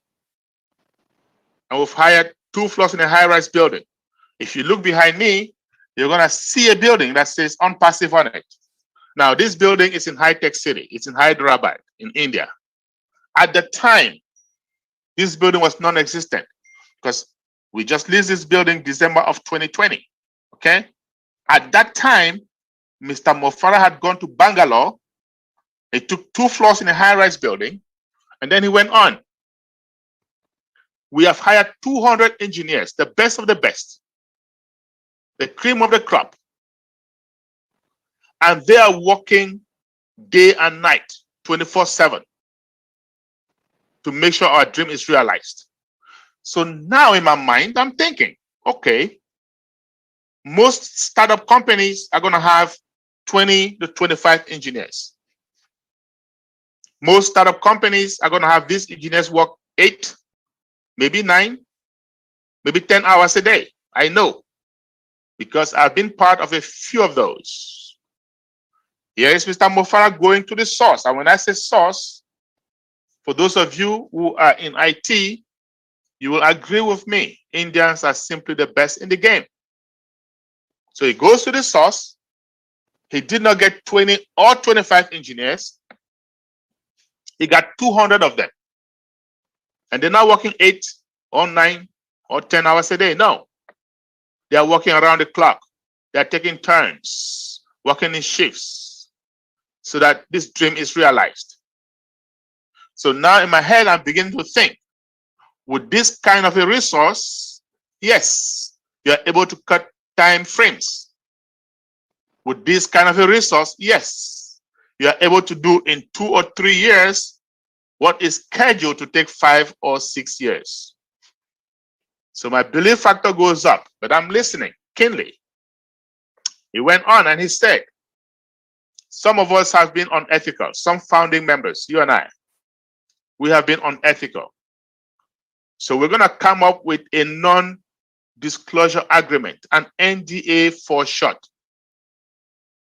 and we've hired 2 floors in a high-rise building. If you look behind me, you're going to see a building that says Unpassive on it. Now, this building is in High-Tech City. It's in Hyderabad, in India. At the time, this building was non-existent because we just leased this building December of 2020. Okay? At that time, Mr. Mofara had gone to Bangalore. He took 2 floors in a high-rise building, and then he went on. We have hired 200 engineers, the best of the best, the cream of the crop, and they are working day and night, 24/7, to make sure our dream is realized. So now in my mind, I'm thinking, okay, most startup companies are going to have 20 to 25 engineers. Most startup companies are going to have these engineers work 8, maybe 9, maybe 10 hours a day. I know, because I've been part of a few of those. Here is Mr. Mofara going to the source. And when I say source, for those of you who are in IT, you will agree with me. Indians are simply the best in the game. So he goes to the source. He did not get 20 or 25 engineers. He got 200 of them. And they're not working 8 or 9 or 10 hours a day. No. They are working around the clock. They are taking turns, working in shifts, so that this dream is realized. So now in my head, I'm beginning to think, with this kind of a resource, yes, you are able to cut time frames. With this kind of a resource, yes, you are able to do in 2 or 3 years what is scheduled to take 5 or 6 years. So my belief factor goes up, but I'm listening keenly. He went on and he said, some of us have been unethical, some founding members, you and I, we have been unethical. So we're going to come up with a non-disclosure agreement, an NDA for short.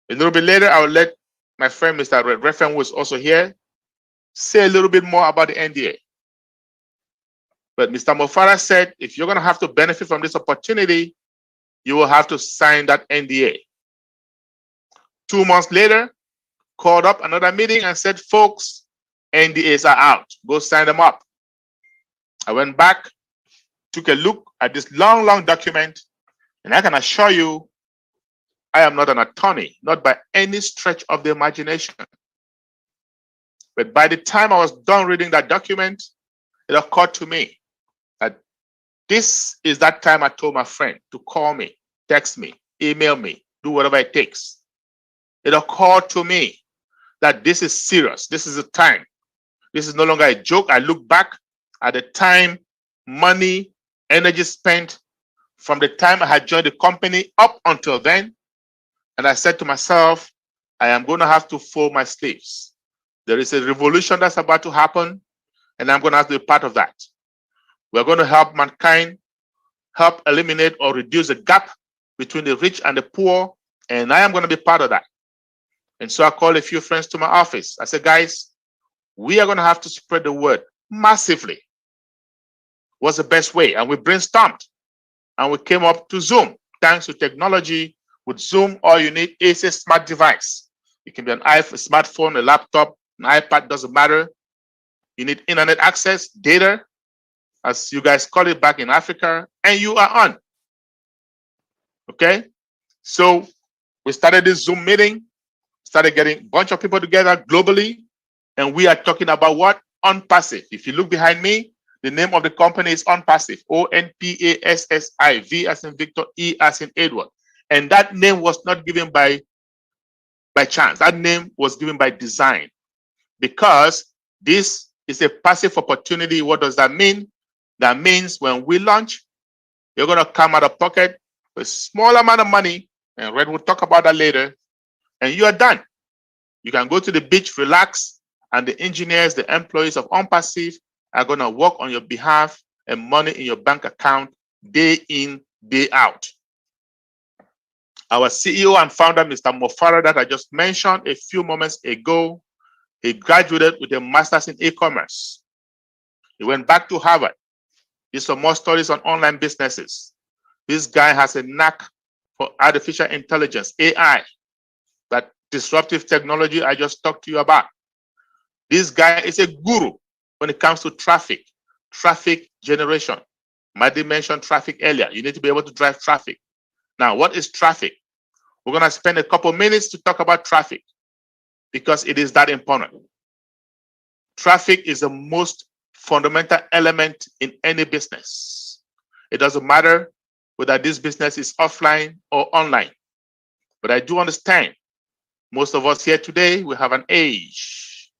A little bit later, I will let my friend, Mr. Refem, who is also here, say a little bit more about the NDA. But Mr. Mofara said, if you're going to have to benefit from this opportunity, you will have to sign that NDA. 2 months later, called up another meeting and said, folks, NDAs are out. Go sign them up. I went back, took a look at this long, long document, and I can assure you, I am not an attorney, not by any stretch of the imagination. But by the time I was done reading that document, it occurred to me that this is that time I told my friend to call me, text me, email me, do whatever it takes. It occurred to me that this is serious. This is a time. This is no longer a joke. I look back at the time, money, energy spent from the time I had joined the company up until then. And I said to myself, I am going to have to fold my sleeves. There is a revolution that's about to happen, and I'm going to have to be part of that. We're going to help mankind, help eliminate or reduce the gap between the rich and the poor, and I am going to be part of that. And so I called a few friends to my office. I said, guys, we are going to have to spread the word massively. What's the best way? And we brainstormed, and we came up to Zoom. Thanks to technology, with Zoom, all you need is a smart device. It can be an iPhone, a smartphone, a laptop, an iPad, doesn't matter. You need internet access, data, as you guys call it back in Africa, and you are on. Okay? So we started this Zoom meeting, started getting a bunch of people together globally, and we are talking about what? OnPassive. If you look behind me, the name of the company is OnPassive, OnPassive, as in Victor, E as in Edward. And that name was not given by chance. That name was given by design, because this is a passive opportunity. What does that mean? That means when we launch, you're going to come out of pocket with a small amount of money, and Red will talk about that later, and you are done. You can go to the beach, relax, and the engineers, the employees of OnPassive are going to work on your behalf, and money in your bank account day in, day out. Our CEO and founder, Mr. Mofara, that I just mentioned a few moments ago, he graduated with a master's in e-commerce. He went back to Harvard, did some more studies on online businesses. This guy has a knack for artificial intelligence, AI, that disruptive technology I just talked to you about. This guy is a guru when it comes to traffic generation. Madi mentioned traffic earlier. You need to be able to drive traffic. Now, what is traffic? We're going to spend a couple minutes to talk about traffic, because it is that important. Traffic is the most fundamental element in any business. It doesn't matter whether this business is offline or online. But I do understand most of us here today, we have an age.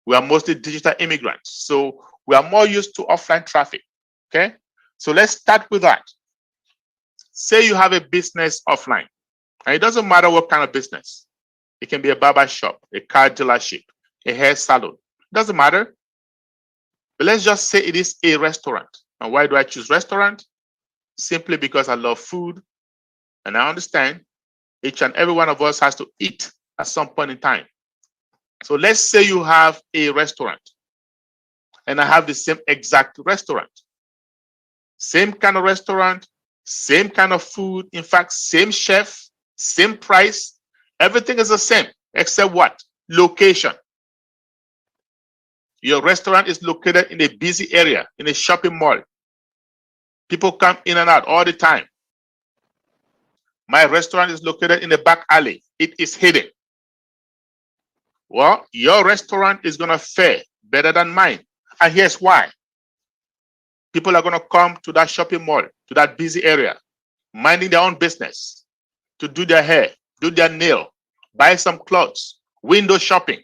We are mostly digital immigrants. So we are more used to offline traffic. Okay? So let's start with that. Say you have a business offline, and it doesn't matter what kind of business. It can be a barber shop, a car dealership, a hair salon. It doesn't matter. But let's just say it is a restaurant. And why do I choose restaurant? Simply because I love food, and I understand each and every one of us has to eat at some point in time. So let's say you have a restaurant, and I have the same exact restaurant. Same kind of restaurant, same kind of food. In fact, same chef, same price. Everything is the same, except what? Location. Your restaurant is located in a busy area, in a shopping mall. People come in and out all the time. My restaurant is located in a back alley. It is hidden. Well, your restaurant is going to fare better than mine. And here's why. People are going to come to that shopping mall, to that busy area, minding their own business, to do their hair, do their nail, buy some clothes, window shopping.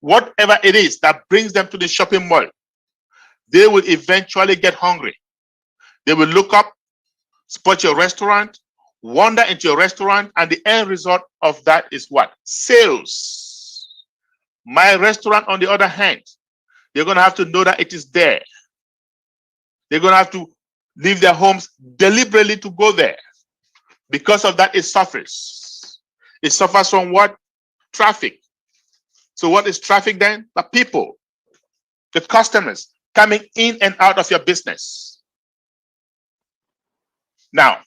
Whatever it is that brings them to the shopping mall, they will eventually get hungry. They will look up, spot your restaurant, wander into your restaurant, and the end result of that is what? Sales. My restaurant, on the other hand, they're going to have to know that it is there. They're going to have to leave their homes deliberately to go there. Because of that, it suffers. It suffers from what? Traffic. So what is traffic then? The people, the customers coming in and out of your business. Now,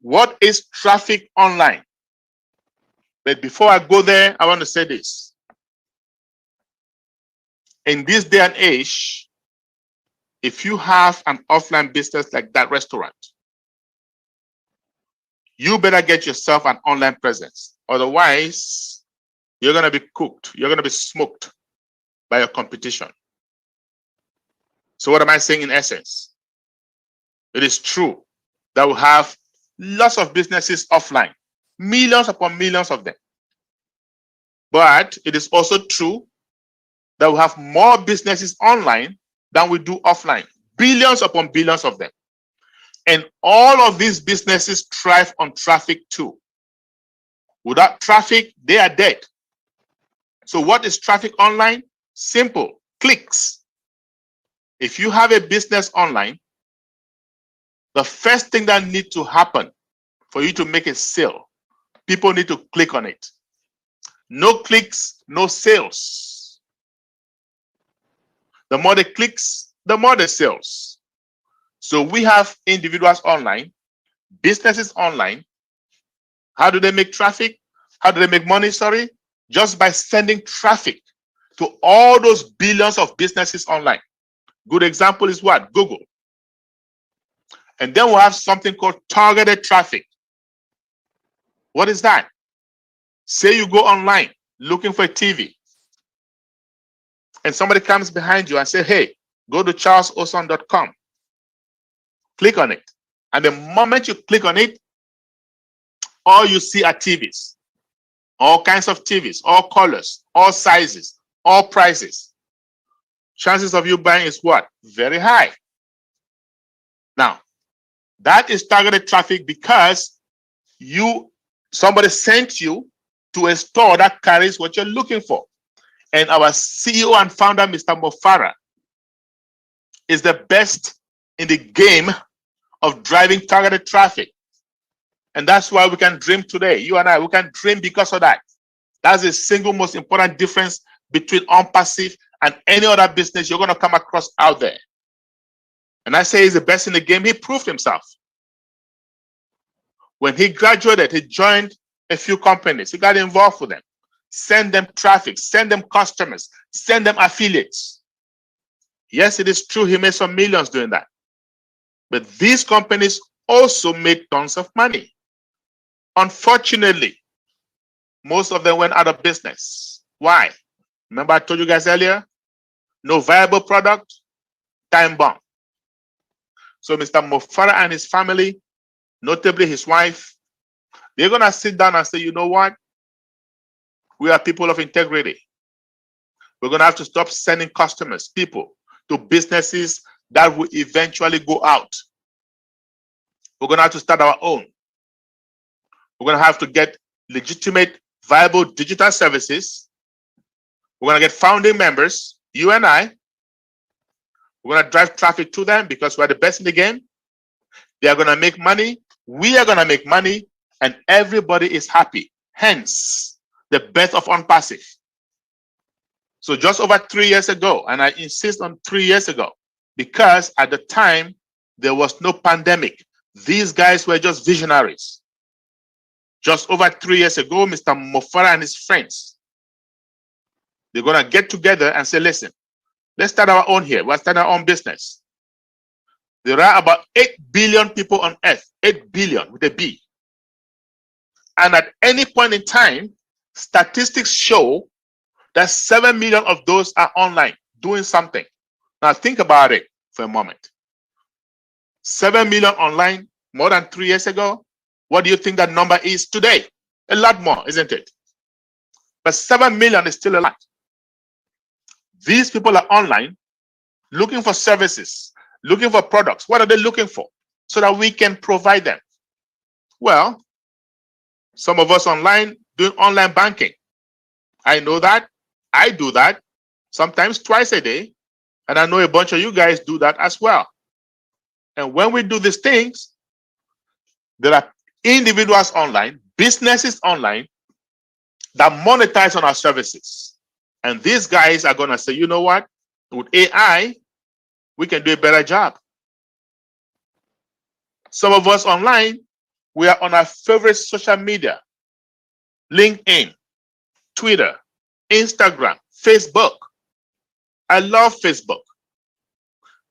what is traffic online? But before I go there, I want to say this. In this day and age, if you have an offline business like that restaurant, you better get yourself an online presence. Otherwise, you're going to be cooked. You're going to be smoked by your competition. So what am I saying in essence? It is true that we have lots of businesses offline, millions upon millions of them. But it is also true that we have more businesses online than we do offline, billions upon billions of them. And all of these businesses thrive on traffic too. Without traffic, they are dead. So what is traffic online? Simple, clicks. If you have a business online, the first thing that needs to happen for you to make a sale, people need to click on it. No clicks, no sales. The more the clicks, the more the sales. So we have individuals online, businesses online. How do they make traffic? How do they make money? Sorry, just by sending traffic to all those billions of businesses online. Good example is what? Google. And then we'll have something called targeted traffic. What is that? Say you go online looking for a TV, and somebody comes behind you and say, hey, go to charlesoson.com. Click on it. And the moment you click on it, all you see are TVs. All kinds of TVs, all colors, all sizes, all prices. Chances of you buying is what? Very high. Now, that is targeted traffic because somebody sent you to a store that carries what you're looking for. And our CEO and founder, Mr. Mo Farah, is the best in the game of driving targeted traffic. And that's why we can dream today. You and I, we can dream because of that. That's the single most important difference between OnPassive and any other business you're going to come across out there. And I say he's the best in the game. He proved himself. When he graduated, he joined a few companies. He got involved with them. Send them traffic, send them customers, send them affiliates. Yes, it is true he made some millions doing that. But these companies also made tons of money. Unfortunately, most of them went out of business. Why? Remember I told you guys earlier? No viable product, time bomb. So Mr. Mo Farah and his family, notably his wife, they're going to sit down and say, you know what? We are people of integrity. We're going to have to stop sending customers, people, to businesses that will eventually go out. We're going to have to start our own. We're going to have to get legitimate, viable digital services. We're going to get founding members, you and I. We're going to drive traffic to them because we're the best in the game. They are going to make money. We are going to make money. And everybody is happy. Hence, the birth of OnPassive. So just over 3 years ago, and I insist on 3 years ago, because at the time, there was no pandemic. These guys were just visionaries. Just over 3 years ago, Mr. Mo Farah and his friends, they're going to get together and say, listen, let's start our own here. We'll start our own business. There are about 8 billion people on earth, 8 billion with a B. And at any point in time, statistics show that 7 million of those are online doing something. Now think about it for a moment. 7 million online more than 3 years ago. What do you think that number is today? A lot more, isn't it? But 7 million is still a lot. These people are online looking for services, looking for products. What are they looking for? So that we can provide them. Well, some of us online doing online banking. I know that. I do that sometimes twice a day. And I know a bunch of you guys do that as well. And when we do these things, there are individuals online, businesses online, that monetize on our services. And these guys are going to say, you know what? With AI, we can do a better job. Some of us online, we are on our favorite social media, LinkedIn, Twitter, Instagram, Facebook. I love Facebook.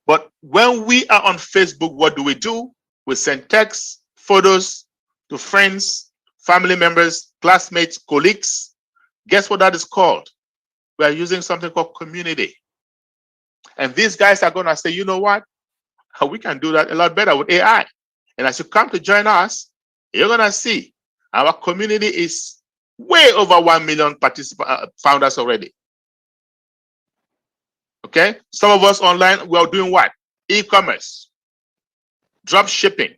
But when we are on Facebook, what do? We send texts, photos to friends, family members, classmates, colleagues. Guess what that is called? We are using something called community. And these guys are going to say, you know what? We can do that a lot better with AI. And as you come to join us, you're going to see our community is way over 1 million founders already. Okay? Some of us online, we are doing what? E-commerce, drop shipping,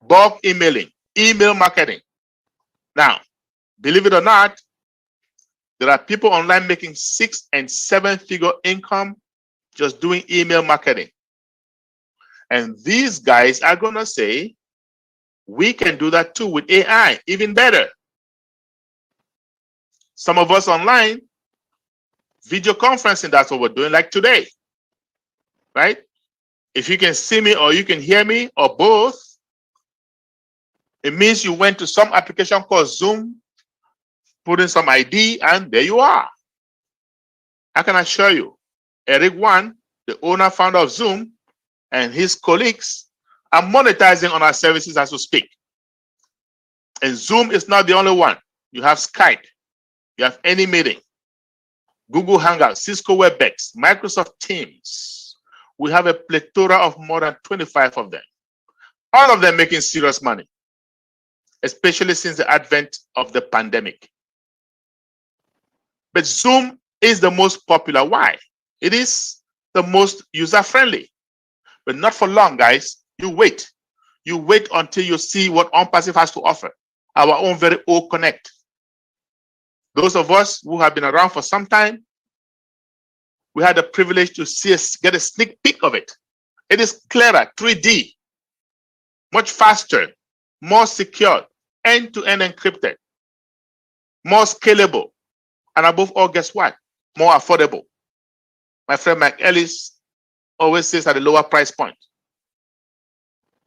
bulk emailing, email marketing. Now, believe it or not, there are people online making 6- and 7-figure income just doing email marketing. And these guys are going to say, we can do that too with AI, even better. Some of us online, video conferencing, that's what we're doing, like today, right? If you can see me or you can hear me or both, it means you went to some application called Zoom, put in some ID, and there you are. I can assure you, Eric Wan, the owner, founder of Zoom, and his colleagues are monetizing on our services as we speak. And Zoom is not the only one. You have Skype, you have AnyMeeting, Google Hangouts, Cisco WebEx, Microsoft Teams. We have a plethora of more than 25 of them. All of them making serious money, especially since the advent of the pandemic. But Zoom is the most popular. Why? It is the most user-friendly. But not for long, guys. You wait. You wait until you see what OnPassive has to offer. Our own very O Connect. Those of us who have been around for some time, we had the privilege to get a sneak peek of it. It is clearer, 3D, much faster, more secure, end-to-end encrypted, more scalable, and above all, guess what? More affordable. My friend Mike Ellis always says at a lower price point.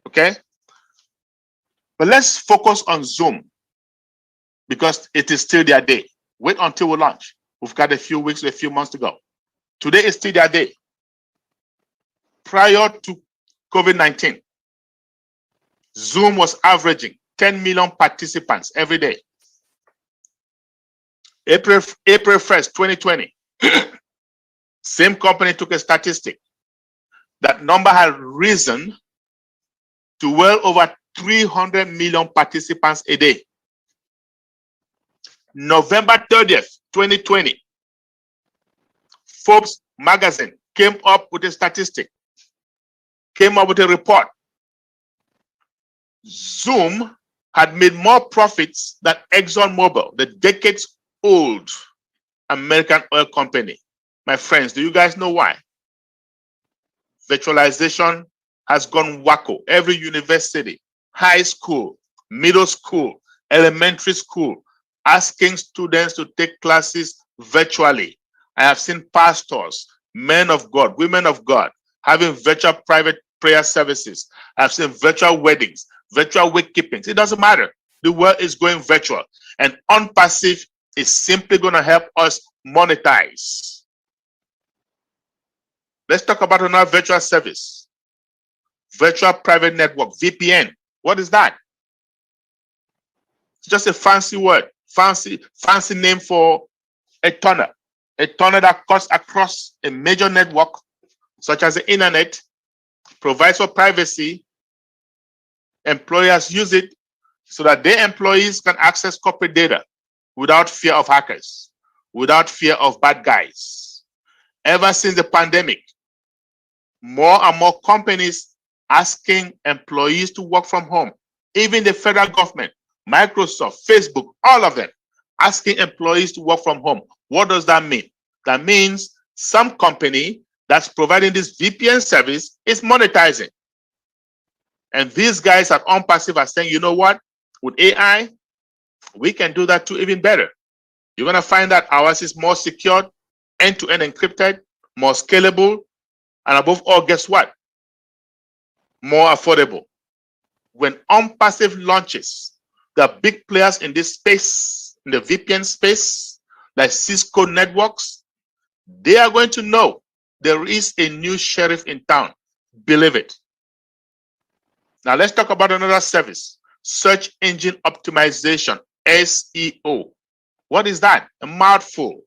Okay? But let's focus on Zoom because it is still their day. Wait until we launch. We've got a few weeks, a few months to go. Today is still their day. Prior to COVID-19, Zoom was averaging 10 million participants every day. April 1st, 2020, same company took a statistic. That number had risen to well over 300 million participants a day. November 30th, 2020, Forbes magazine came up with a statistic, came up with a report. Zoom had made more profits than ExxonMobil, the decades-old American oil company. My friends, do you guys know why? Virtualization has gone wacko. Every university, high school, middle school, elementary school, asking students to take classes virtually. I have seen pastors, men of God, women of God, having virtual private prayer services. I've seen virtual weddings, virtual wake keepings. It doesn't matter. The world is going virtual. And OnPassive is simply going to help us monetize. Let's talk about another virtual service. Virtual private network, VPN. What is that? It's just a fancy word, fancy name for a tunnel. A tunnel that cuts across a major network, such as the internet, provides for privacy. Employers use it so that their employees can access corporate data without fear of hackers, without fear of bad guys. Ever since the pandemic, more and more companies asking employees to work from home. Even the federal government, Microsoft, Facebook, all of them asking employees to work from home. What does that mean? That means some company that's providing this VPN service is monetizing. And these guys at OnPassive are saying, you know what? With AI, we can do that too, even better. You're going to find that ours is more secure, end-to-end encrypted, more scalable, and above all, guess what? More affordable. When OnPassive launches, the big players in this space, in the VPN space, like Cisco Networks, they are going to know there is a new sheriff in town. Believe it. Now let's talk about another service, search engine optimization, SEO. What is that? A mouthful.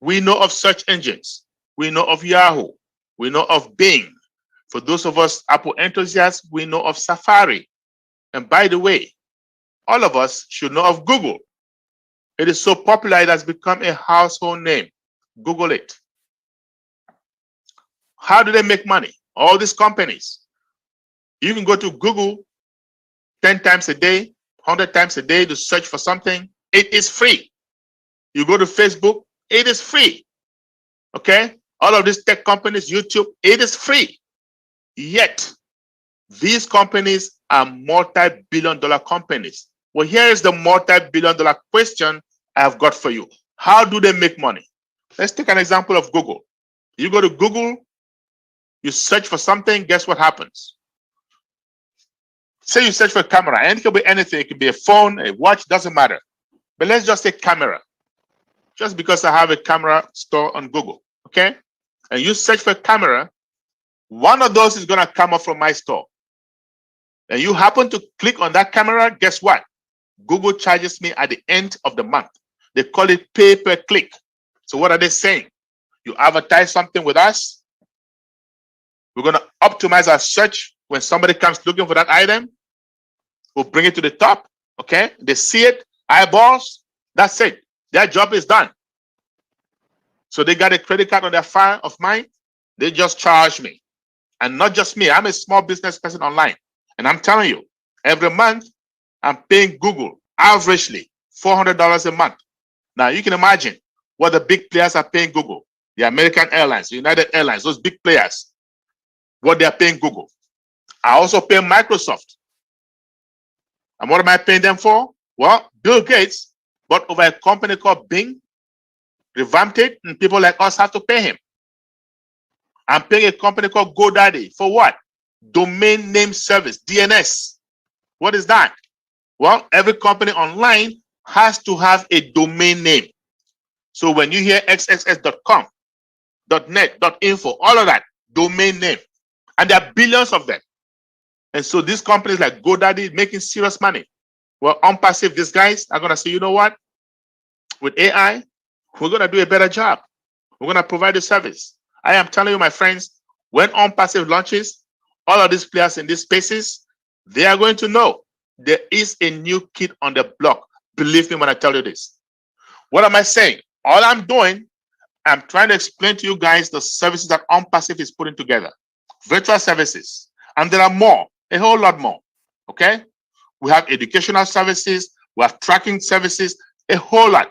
We know of search engines. We know of Yahoo. We know of Bing. For those of us Apple enthusiasts, we know of Safari. And by the way, all of us should know of Google. It is so popular, it has become a household name. Google it. How do they make money? All these companies. You can go to Google 10 times a day, 100 times a day to search for something. It is free. You go to Facebook, it is free. Okay? All of these tech companies, YouTube, it is free. Yet, these companies are multi-billion-dollar companies. Well, here is the multi-billion-dollar question I have got for you. How do they make money? Let's take an example of Google. You go to Google, you search for something, guess what happens? Say you search for a camera, and it can be anything. It can be a phone, a watch, doesn't matter. But let's just say camera. Just because I have a camera store on Google, okay? And you search for a camera, one of those is gonna come up from my store. And you happen to click on that camera, guess what? Google charges me at the end of the month. They call it pay-per-click. So what are they saying? You advertise something with us, we're gonna optimize our search. When somebody comes looking for that item, we'll bring it to the top, okay? They see it, eyeballs, that's it. Their job is done. So they got a credit card on their file of mine, they just charge me. And not just me, I'm a small business person online. And I'm telling you, every month, I'm paying Google, averagely, $400 a month. Now, you can imagine what the big players are paying Google. The American Airlines, United Airlines, those big players, what they're paying Google. I also pay Microsoft. And what am I paying them for? Well, Bill Gates bought over a company called Bing, revamped it, and people like us have to pay him. I'm paying a company called GoDaddy for what? Domain name service, DNS. What is that? Well, every company online has to have a domain name. So when you hear xxx.com, .net, .info, all of that, domain name. And there are billions of them. And so these companies like GoDaddy making serious money. Well, OnPassive, these guys are going to say, you know what? With AI, we're going to do a better job. We're going to provide a service. I am telling you, my friends, when OnPassive launches, all of these players in these spaces, they are going to know there is a new kid on the block. Believe me when I tell you this. What am I saying? All I'm doing, I'm trying to explain to you guys the services that OnPassive is putting together. Virtual services. And there are more, a whole lot more. Okay? We have educational services, we have tracking services, a whole lot.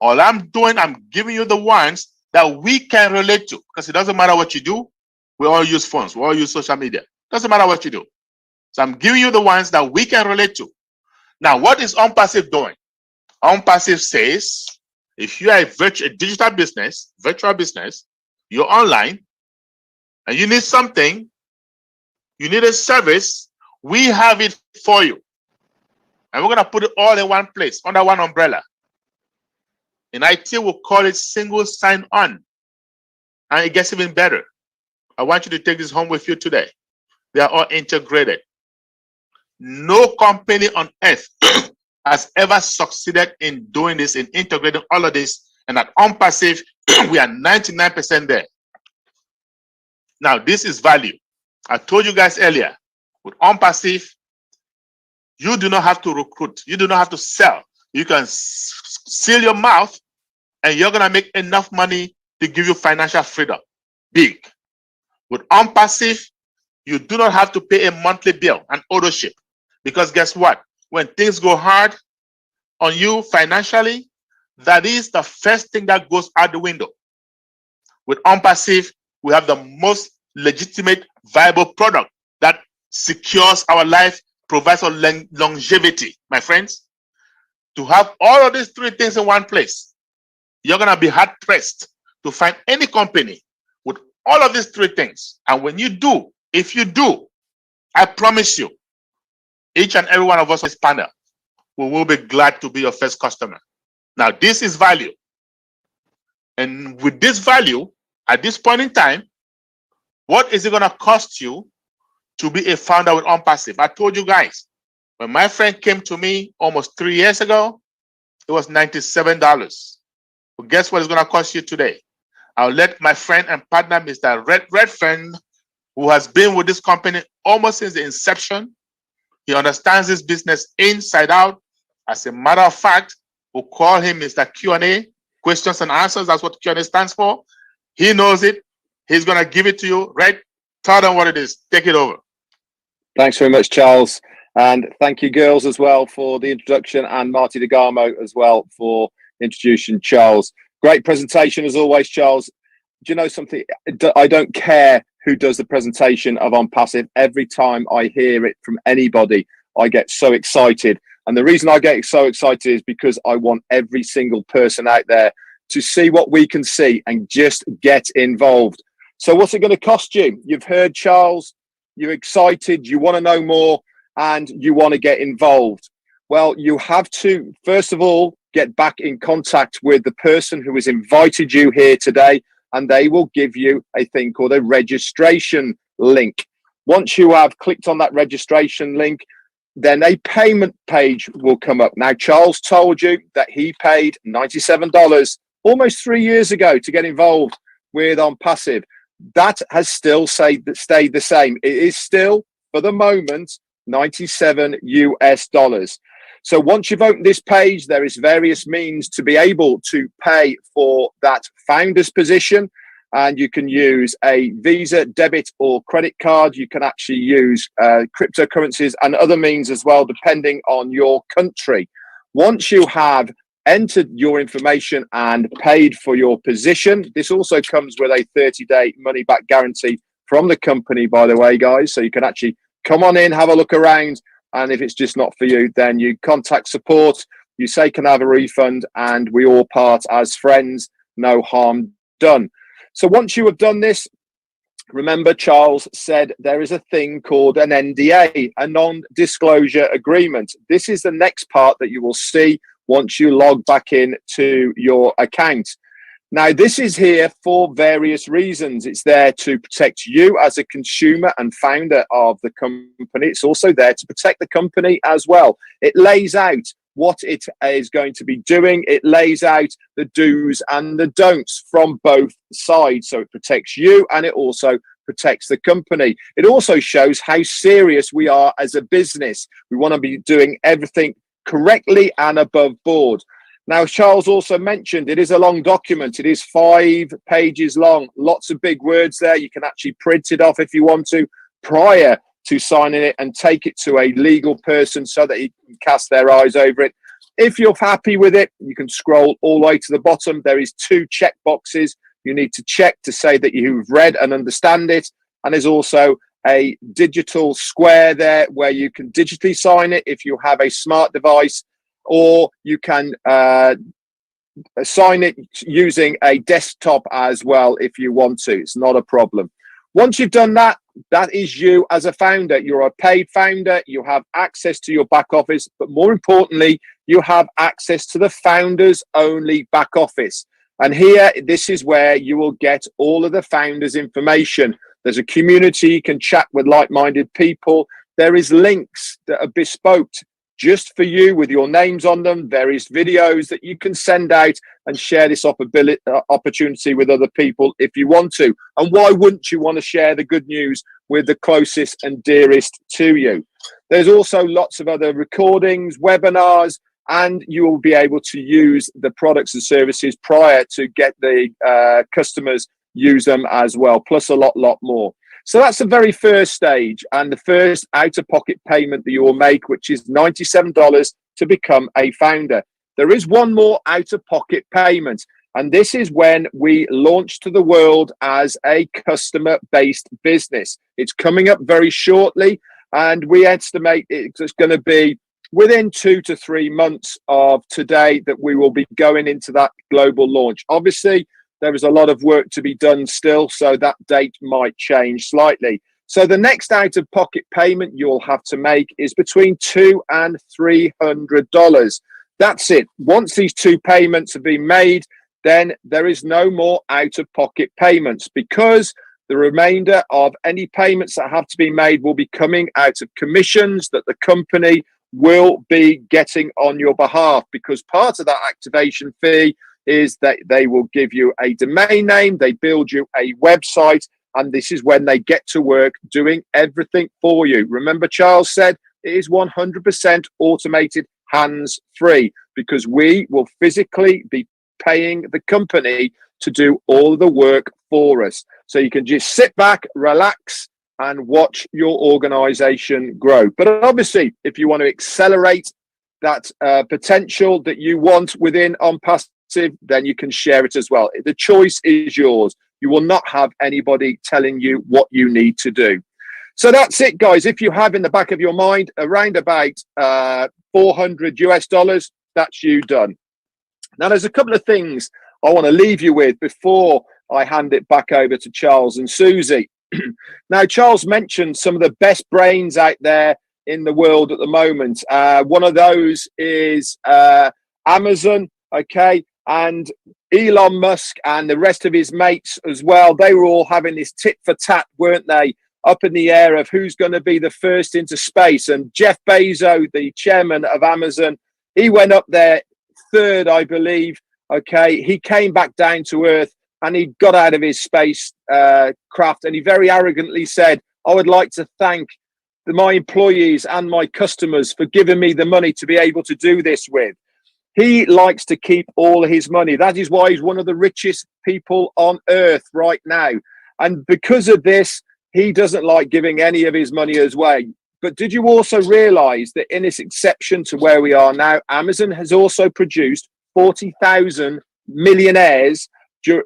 All I'm doing, I'm giving you the ones that we can relate to, because it doesn't matter what you do. We all use phones, we all use social media. Doesn't matter what you do. So I'm giving you the ones that we can relate to. Now, what is OnPassive doing? OnPassive says, if you are a digital business, virtual business, you're online, and you need something, you need a service, we have it for you. And we're going to put it all in one place, under one umbrella. In IT, we'll call it single sign-on. And it gets even better. I want you to take this home with you today. They are all integrated. No company on earth has ever succeeded in doing this, in integrating all of this. And at OnPassive, we are 99% there. Now, this is value. I told you guys earlier, with OnPassive, you do not have to recruit. You do not have to sell. You can seal your mouth and you're going to make enough money to give you financial freedom. Big. With OnPassive, you do not have to pay a monthly bill, an auto ship. Because guess what? When things go hard on you financially, that is the first thing that goes out the window. With OnPassive, we have the most legitimate, viable product that secures our life, provides us longevity, my friends. to have all of these three things in one place, you're going to be hard pressed to find any company with all of these three things. And when you do, if you do, I promise you, each and every one of us on this panel, we will be glad to be your first customer. Now, this is value. And with this value, at this point in time, what is it going to cost you to be a founder with OnPassive? I told you guys, when my friend came to me almost 3 years ago, it was $97. Well, guess what it's going to cost you today? I'll let my friend and partner, Mr. Redfern, who has been with this company almost since the inception. He understands this business inside out. As a matter of fact, we'll call him Mr. Q&A, questions and answers. That's what Q&A stands for. He knows it. He's going to give it to you, right? Tell them what it is. Take it over. Thanks very much, Charles. And thank you, girls, as well, for the introduction, and Marty DeGarmo as well for introducing Charles. Great presentation, as always, Charles. Do you know something? I don't care who does the presentation of OnPassive. Every time I hear it from anybody, I get so excited. And the reason I get so excited is because I want every single person out there to see what we can see and just get involved. So what's it going to cost you? You've heard Charles, you're excited, you want to know more, and you want to get involved. Well, you have to, first of all, get back in contact with the person who has invited you here today, and they will give you a thing called a registration link. Once you have clicked on that registration link, then a payment page will come up. Now, Charles told you that he paid $97 almost 3 years ago to get involved with OnPassive. That has still stayed the same. It is still, for the moment, $97 US. So once you've opened this page, there is various means to be able to pay for that founder's position. And you can use a Visa, debit, or credit card. You can actually use cryptocurrencies and other means as well, depending on your country. Once you have entered your information and paid for your position, this also comes with a 30-day money-back guarantee from the company, by the way, guys. So you can actually come on in, have a look around, and if it's just not for you, then you contact support. You say, can I have a refund? And we all part as friends, no harm done. So once you have done this, remember Charles said there is a thing called an NDA, a non-disclosure agreement. This is the next part that you will see once you log back in to your account. Now, this is here for various reasons. It's there to protect you as a consumer and founder of the company. It's also there to protect the company as well. It lays out what it is going to be doing. It lays out the do's and the don'ts from both sides. So it protects you and it also protects the company. It also shows how serious we are as a business. We want to be doing everything correctly and above board. Now, Charles also mentioned it is a long document. It is 5 pages long, lots of big words there. You can actually print it off if you want to prior to signing it and take it to a legal person so that he can cast their eyes over it. If you're happy with it, you can scroll all the way to the bottom. There is 2 check boxes you need to check to say that you've read and understand it. And there's also a digital square there where you can digitally sign it if you have a smart device, or you can sign it using a desktop as well if you want to. It's not a problem. Once you've done that, that is you as a founder. You're a paid founder. You have access to your back office, but more importantly, you have access to the founders only back office. And here, this is where you will get all of the founders' information. There's a community, you can chat with like-minded people. There is links that are bespoke just for you with your names on them, various videos that you can send out and share this opportunity with other people if you want to. And why wouldn't you want to share the good news with the closest and dearest to you? There's also lots of other recordings, webinars, and you will be able to use the products and services prior to get the customers use them as well, plus a lot more. So that's the very first stage and the first out-of-pocket payment that you will make, which is $97 to become a founder. There is one more out-of-pocket payment, and this is when we launch to the world as a customer-based business. It's coming up very shortly, and we estimate it's going to be within 2 to 3 months of today that we will be going into that global launch. Obviously, there is a lot of work to be done still, so that date might change slightly. So the next out-of-pocket payment you'll have to make is between $200 and $300. That's it. Once these two payments have been made, then there is no more out-of-pocket payments, because the remainder of any payments that have to be made will be coming out of commissions that the company will be getting on your behalf, because part of that activation fee is that they will give you a domain name, they build you a website, and this is when they get to work doing everything for you. Remember, Charles said it is 100% automated, hands-free, because we will physically be paying the company to do all the work for us. So you can just sit back, relax, and watch your organization grow. But obviously, if you want to accelerate that potential that you want within OnPassive, then you can share it as well. The choice is yours. You will not have anybody telling you what you need to do. So that's it, guys. If you have in the back of your mind around about $400 US, that's you done. Now, there's a couple of things I want to leave you with before I hand it back over to Charles and Susie. Now, Charles mentioned some of the best brains out there in the world at the moment. One of those is Amazon, okay, and Elon Musk and the rest of his mates as well. They were all having this tit for tat, weren't they, up in the air of who's going to be the first into space. And Jeff Bezos, the chairman of Amazon, he went up there third, I believe. Okay, he came back down to earth and he got out of his space craft, and he very arrogantly said, I would like to thank my employees and my customers for giving me the money to be able to do this with. He likes to keep all his money. That is why he's one of the richest people on earth right now. And because of this, he doesn't like giving any of his money away. But did you also realize that in this exception to where we are now, Amazon has also produced 40,000 millionaires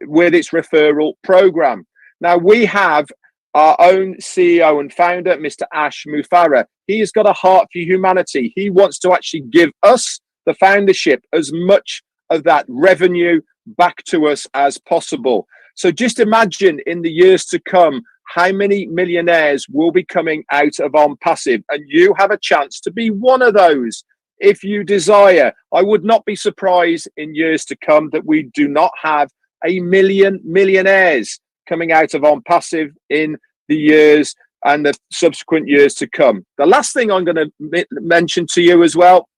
with its referral program? Now, we have our own CEO and founder, Mr. Ash Mufareh. He has got a heart for humanity. He wants to actually give us, the foundership, as much of that revenue back to us as possible. So just imagine in the years to come how many millionaires will be coming out of OnPassive, and you have a chance to be one of those if you desire. I would not be surprised in years to come that we do not have 1 million millionaires coming out of OnPassive in the years and the subsequent years to come. The last thing I'm going to mention to you as well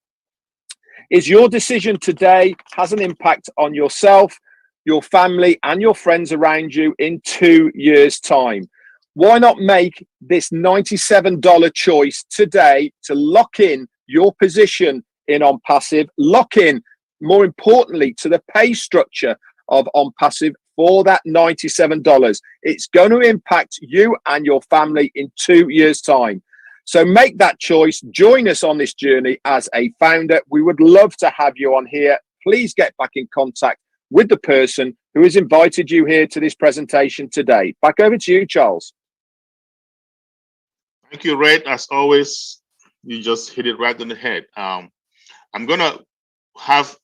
is your decision today has an impact on yourself, your family, and your friends around you in 2 years' time. Why not make this $97 choice today to lock in your position in OnPassive, lock in, more importantly, to the pay structure of OnPassive for that $97. It's going to impact you and your family in 2 years' time. So make that choice. Join us on this journey as a founder. We would love to have you on here. Please get back in contact with the person who has invited you here to this presentation today. Back over to you, Charles. Thank you, Red. As always, you just hit it right on the head. I'm going to have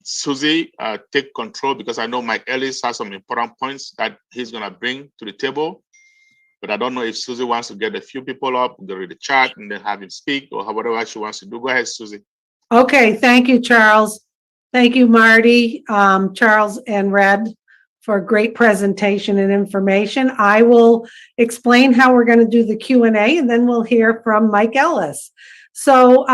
Susie take control, because I know Mike Ellis has some important points that he's going to bring to the table. But I don't know if Susie wants to get a few people up, go to the chat, and then have him speak, or whatever she wants to do. Go ahead, Susie. Okay, thank you, Charles. Thank you, Marty, Charles, and Red, for a great presentation and information. I will explain how we're going to do the Q&A, and then we'll hear from Mike Ellis. So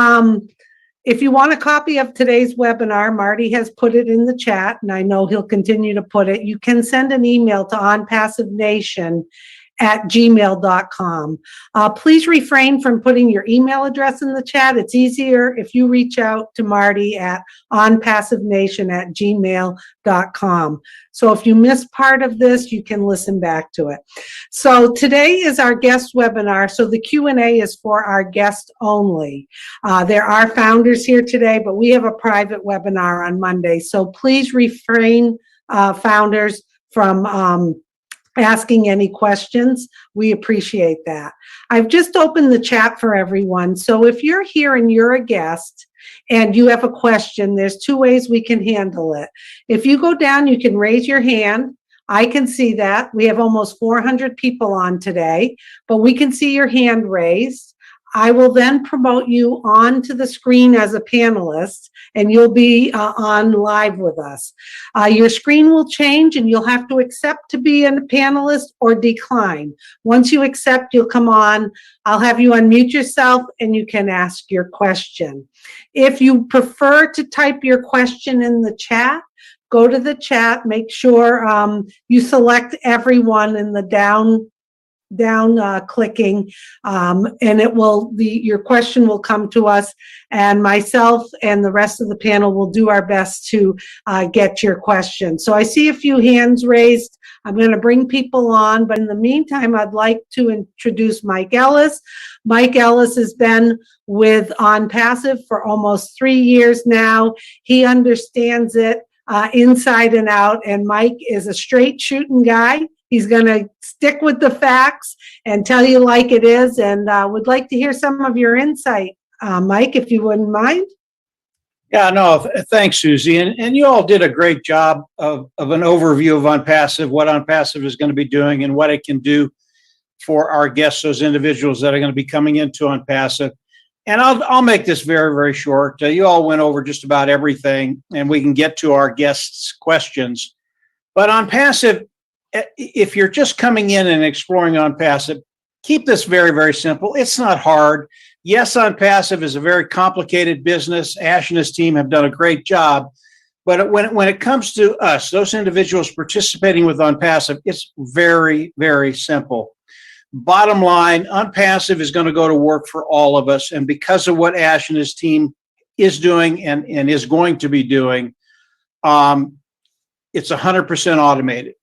if you want a copy of today's webinar, Marty has put it in the chat, and I know he'll continue to put it. You can send an email to onpassivenation@gmail.com. Please refrain from putting your email address in the chat. It's easier if you reach out to Marty at onpassivenation@gmail.com. So if you miss part of this, you can listen back to it. So today is our guest webinar. So the Q&A is for our guests only. There are founders here today, but we have a private webinar on Monday. So please refrain, founders, from asking any questions. We appreciate that. I've just opened the chat for everyone. So if you're here and you're a guest and you have a question, there's two ways we can handle it. If you go down, you can raise your hand. I can see that. We have almost 400 people on today, but we can see your hand raised. I will then promote you onto the screen as a panelist, and you'll be on live with us. Your screen will change, and you'll have to accept to be a panelist or decline. Once you accept, you'll come on. I'll have you unmute yourself, and you can ask your question. If you prefer to type your question in the chat, go to the chat. Make sure you select everyone in the down clicking, and your question will come to us, and myself and the rest of the panel will do our best to get your question. So I see a few hands raised. I'm going to bring people on, but in the meantime, I'd like to introduce Mike Ellis. Mike Ellis has been with OnPassive for almost 3 years now. He understands it inside and out, and Mike is a straight shooting guy. He's going to stick with the facts and tell you like it is, and would like to hear some of your insight, Mike, if you wouldn't mind. Yeah, no, thanks, Susie. And you all did a great job of an overview of OnPassive, what OnPassive is going to be doing and what it can do for our guests, those individuals that are going to be coming into OnPassive. And I'll make this very, very short. You all went over just about everything, and we can get to our guests' questions. But OnPassive, if you're just coming in and exploring OnPassive, keep this very, very simple. It's not hard. Yes, OnPassive is a very complicated business. Ash and his team have done a great job. But when it comes to us, those individuals participating with OnPassive, it's very, very simple. Bottom line, OnPassive is going to go to work for all of us. And because of what Ash and his team is doing and is going to be doing, it's 100% automated.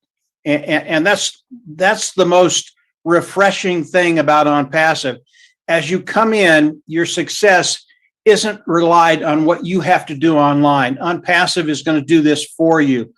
And that's the most refreshing thing about OnPassive. As you come in, your success isn't relied on what you have to do online. OnPassive is going to do this for you.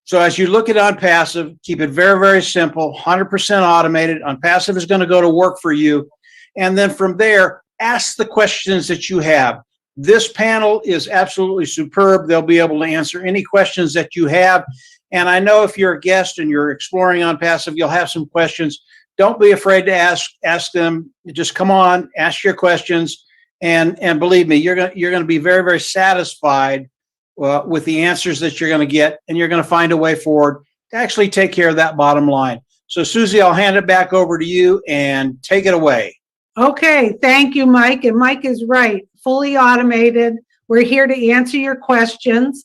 So as you look at OnPassive, keep it very, very simple, 100% automated. OnPassive is going to go to work for you. And then from there, ask the questions that you have. This panel is absolutely superb. They'll be able to answer any questions that you have. And I know if you're a guest and you're exploring OnPassive, you'll have some questions. Don't be afraid to ask them. Just come on, ask your questions, and believe me, you're going to be very, very satisfied with the answers that you're going to get, and you're going to find a way forward to actually take care of that bottom line. So, Susie, I'll hand it back over to you and take it away. Okay, thank you, Mike. And Mike is right, fully automated. We're here to answer your questions.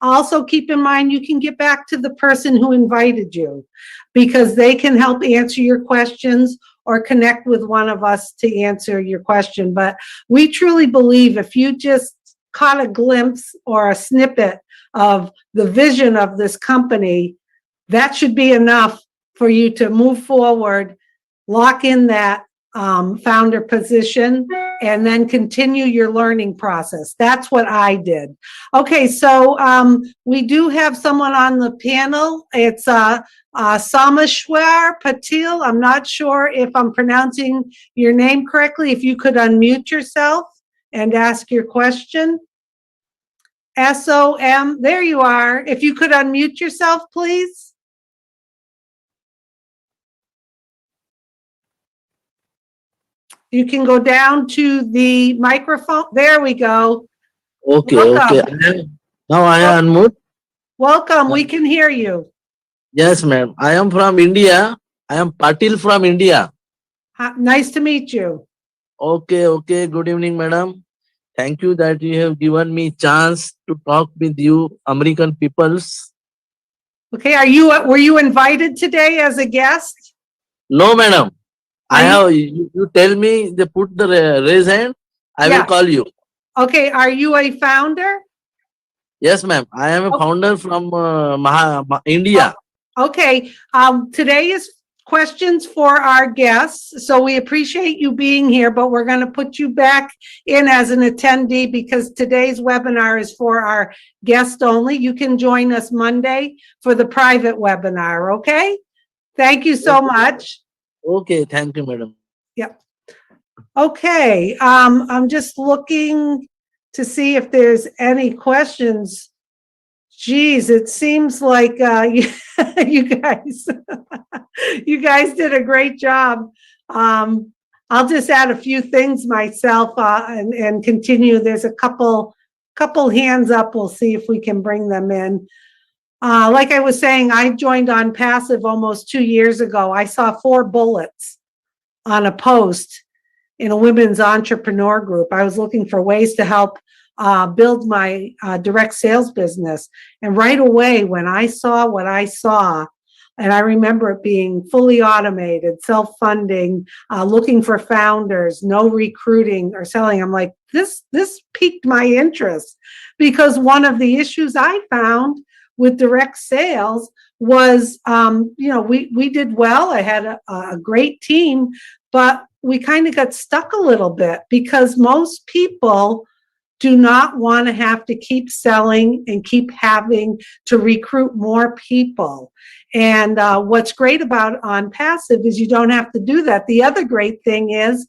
Also, keep in mind, you can get back to the person who invited you because they can help answer your questions or connect with one of us to answer your question. But we truly believe if you just caught a glimpse or a snippet of the vision of this company, that should be enough for you to move forward, lock in that founder position, and then continue your learning process. That's what I did. Okay, so we do have someone on the panel. It's Samashwar Patil. I'm not sure if I'm pronouncing your name correctly. If you could unmute yourself and ask your question. S-O-M, there you are. If you could unmute yourself, please. You can go down to the microphone. There we go. Okay, Welcome. okay. Now I am unmute. Welcome. We can hear you. Yes, ma'am. I am from India. I am Patil from India. Nice to meet you. Okay, okay. Good evening, madam. Thank you that you have given me chance to talk with you, American peoples. Okay, were you invited today as a guest? No, madam. You tell me, they put the raise hand. I will Yes. call you. Okay, are you a founder? Yes, ma'am. I am a founder from India. Okay, today is questions for our guests. So we appreciate you being here, but we're going to put you back in as an attendee because today's webinar is for our guests only. You can join us Monday for the private webinar, okay? Thank you so much. Okay, thank you, madam. Okay, I'm just looking to see if there's any questions. Geez, it seems like you guys you guys did a great job. I'll just add a few things myself and continue. There's a couple hands up. We'll see if we can bring them in. Like I was saying, I joined On Passive almost 2 years ago. I saw 4 bullets on a post in a women's entrepreneur group. I was looking for ways to help build my direct sales business. And right away, when I saw what I saw, and I remember it being fully automated, self-funding, looking for founders, no recruiting or selling, I'm like, this piqued my interest, because one of the issues I found with direct sales was, we did well. I had a great team, but we kind of got stuck a little bit because most people do not want to have to keep selling and keep having to recruit more people. And what's great about On Passive is you don't have to do that. The other great thing is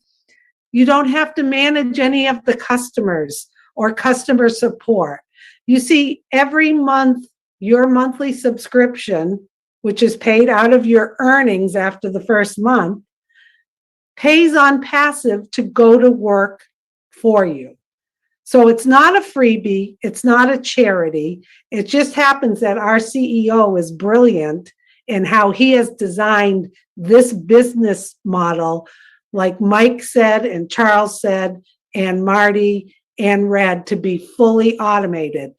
you don't have to manage any of the customers or customer support. You see, every month, your monthly subscription, which is paid out of your earnings after the first month, pays On Passive to go to work for you. So it's not a freebie. It's not a charity. It just happens that our CEO is brilliant in how he has designed this business model, like Mike said and Charles said and Marty and Red, to be fully automated.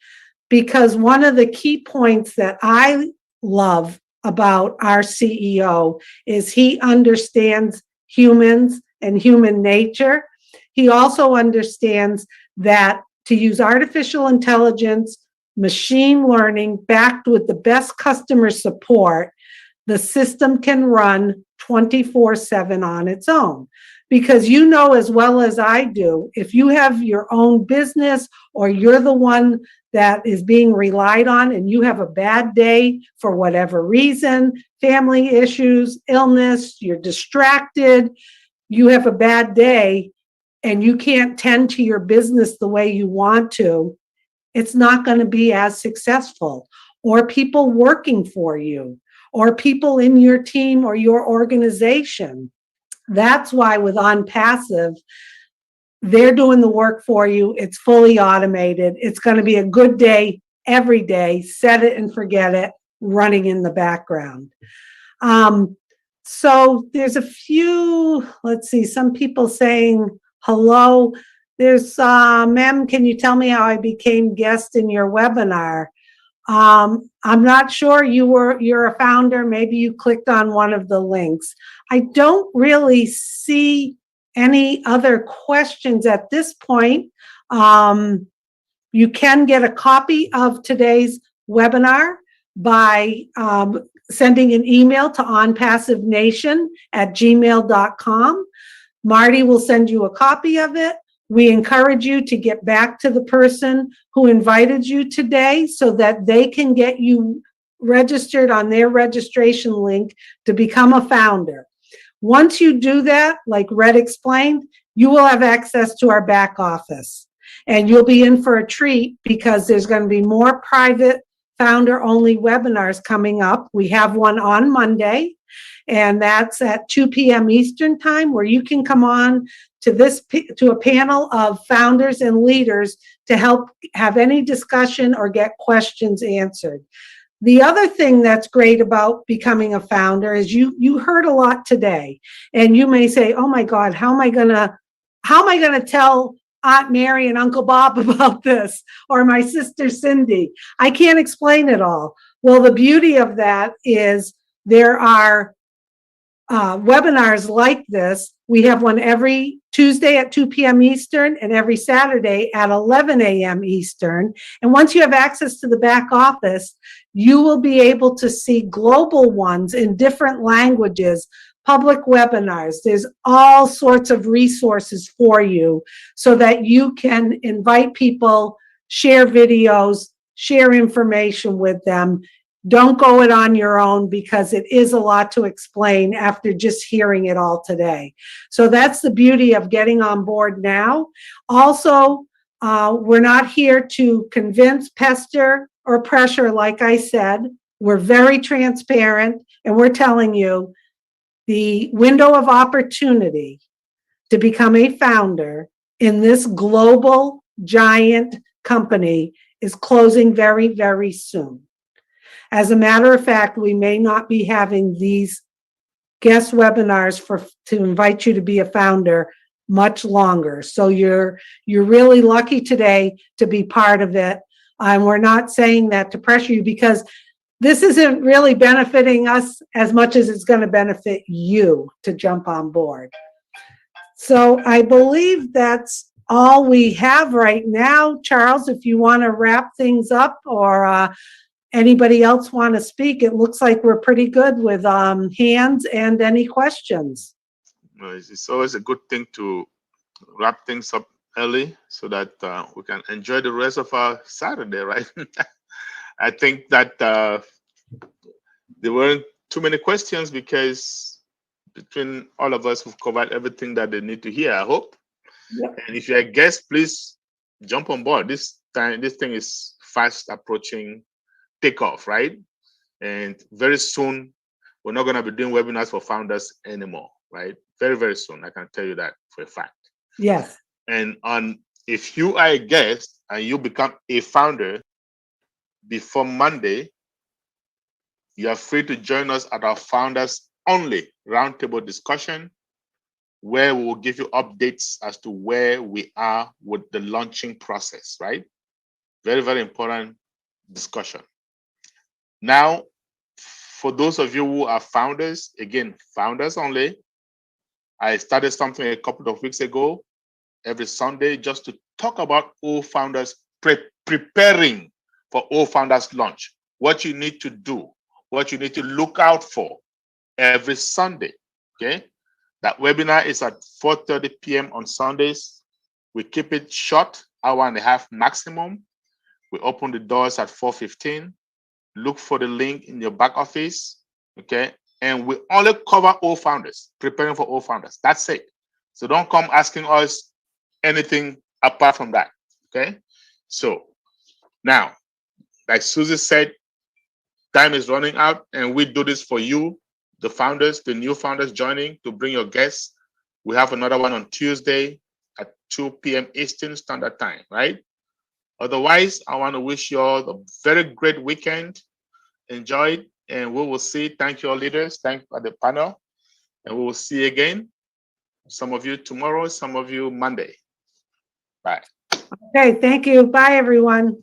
Because one of the key points that I love about our CEO is he understands humans and human nature. He also understands that to use artificial intelligence, machine learning, backed with the best customer support, the system can run 24/7 on its own. Because you know as well as I do, if you have your own business or you're the one that is being relied on and you have a bad day for whatever reason, family issues, illness, you're distracted, you have a bad day, and you can't tend to your business the way you want to, it's not going to be as successful. Or people working for you, or people in your team or your organization. That's why with On Passive, they're doing the work for you. It's fully automated. It's going to be a good day every day. Set it and forget it, running in the background. So there's a few, let's see, some people saying hello. There's, ma'am, can you tell me how I became guest in your webinar? I'm not sure. You're a founder. Maybe you clicked on one of the links. I don't really see any other questions at this point. You can get a copy of today's webinar by sending an email to onpassivenation@gmail.com. Marty will send you a copy of it. We encourage you to get back to the person who invited you today so that they can get you registered on their registration link to become a founder. Once you do that, like Red explained, you will have access to our back office. And you'll be in for a treat because there's going to be more private founder-only webinars coming up. We have one on Monday, and that's at 2 p.m. Eastern time, where you can come on to a panel of founders and leaders to help have any discussion or get questions answered. The other thing that's great about becoming a founder is you heard a lot today, and you may say, oh my God, how am I gonna tell Aunt Mary and Uncle Bob about this, or my sister Cindy? I can't explain it all. Well, the beauty of that is there are webinars like this. We have one every Tuesday at 2 p.m. Eastern and every Saturday at 11 a.m. Eastern. And once you have access to the back office, you will be able to see global ones in different languages, public webinars. There's all sorts of resources for you so that you can invite people, share videos, share information with them. don't go it on your own because it is a lot to explain after just hearing it all today. So that's the beauty of getting on board now. Also, we're not here to convince, pester, or pressure, like I said. We're very transparent, and we're telling you the window of opportunity to become a founder in this global giant company is closing very, very soon. As a matter of fact, we may not be having these guest webinars to invite you to be a founder much longer. So you're really lucky today to be part of it. And we're not saying that to pressure you, because this isn't really benefiting us as much as it's going to benefit you to jump on board. So I believe that's all we have right now. Charles, if you want to wrap things up, or anybody else want to speak? It looks like we're pretty good with hands and any questions. It's always a good thing to wrap things up early so that we can enjoy the rest of our Saturday, right? I think that there weren't too many questions because between all of us, we've covered everything that they need to hear, I hope. Yep. And if you're a guest, please jump on board. This thing is fast approaching takeoff, right? And very soon, we're not going to be doing webinars for founders anymore, right? Very, very soon. I can tell you that for a fact. Yes. And if you are a guest and you become a founder before Monday, you are free to join us at our founders only roundtable discussion, where we will give you updates as to where we are with the launching process, right? Very, very important discussion. Now, for those of you who are founders, again, founders only, I started something a couple of weeks ago, every Sunday, just to talk about all founders preparing for all founders launch, what you need to do, what you need to look out for every Sunday, okay? That webinar is at 4:30 p.m. on Sundays. We keep it short, hour and a half maximum. We open the doors at 4:15. Look for the link in your back office, okay? And we only cover all founders, preparing for all founders. That's it. So don't come asking us anything apart from that, okay? So now, like Susie said, time is running out, and we do this for you, the founders, the new founders joining, to bring your guests. We have another one on Tuesday at 2 p.m. Eastern Standard Time, right? Otherwise, I want to wish you all a very great weekend. Enjoy it, and we will see. Thank you all leaders. Thank you for the panel, and we will see you again. Some of you tomorrow, some of you Monday. Bye. Okay, thank you. Bye, everyone.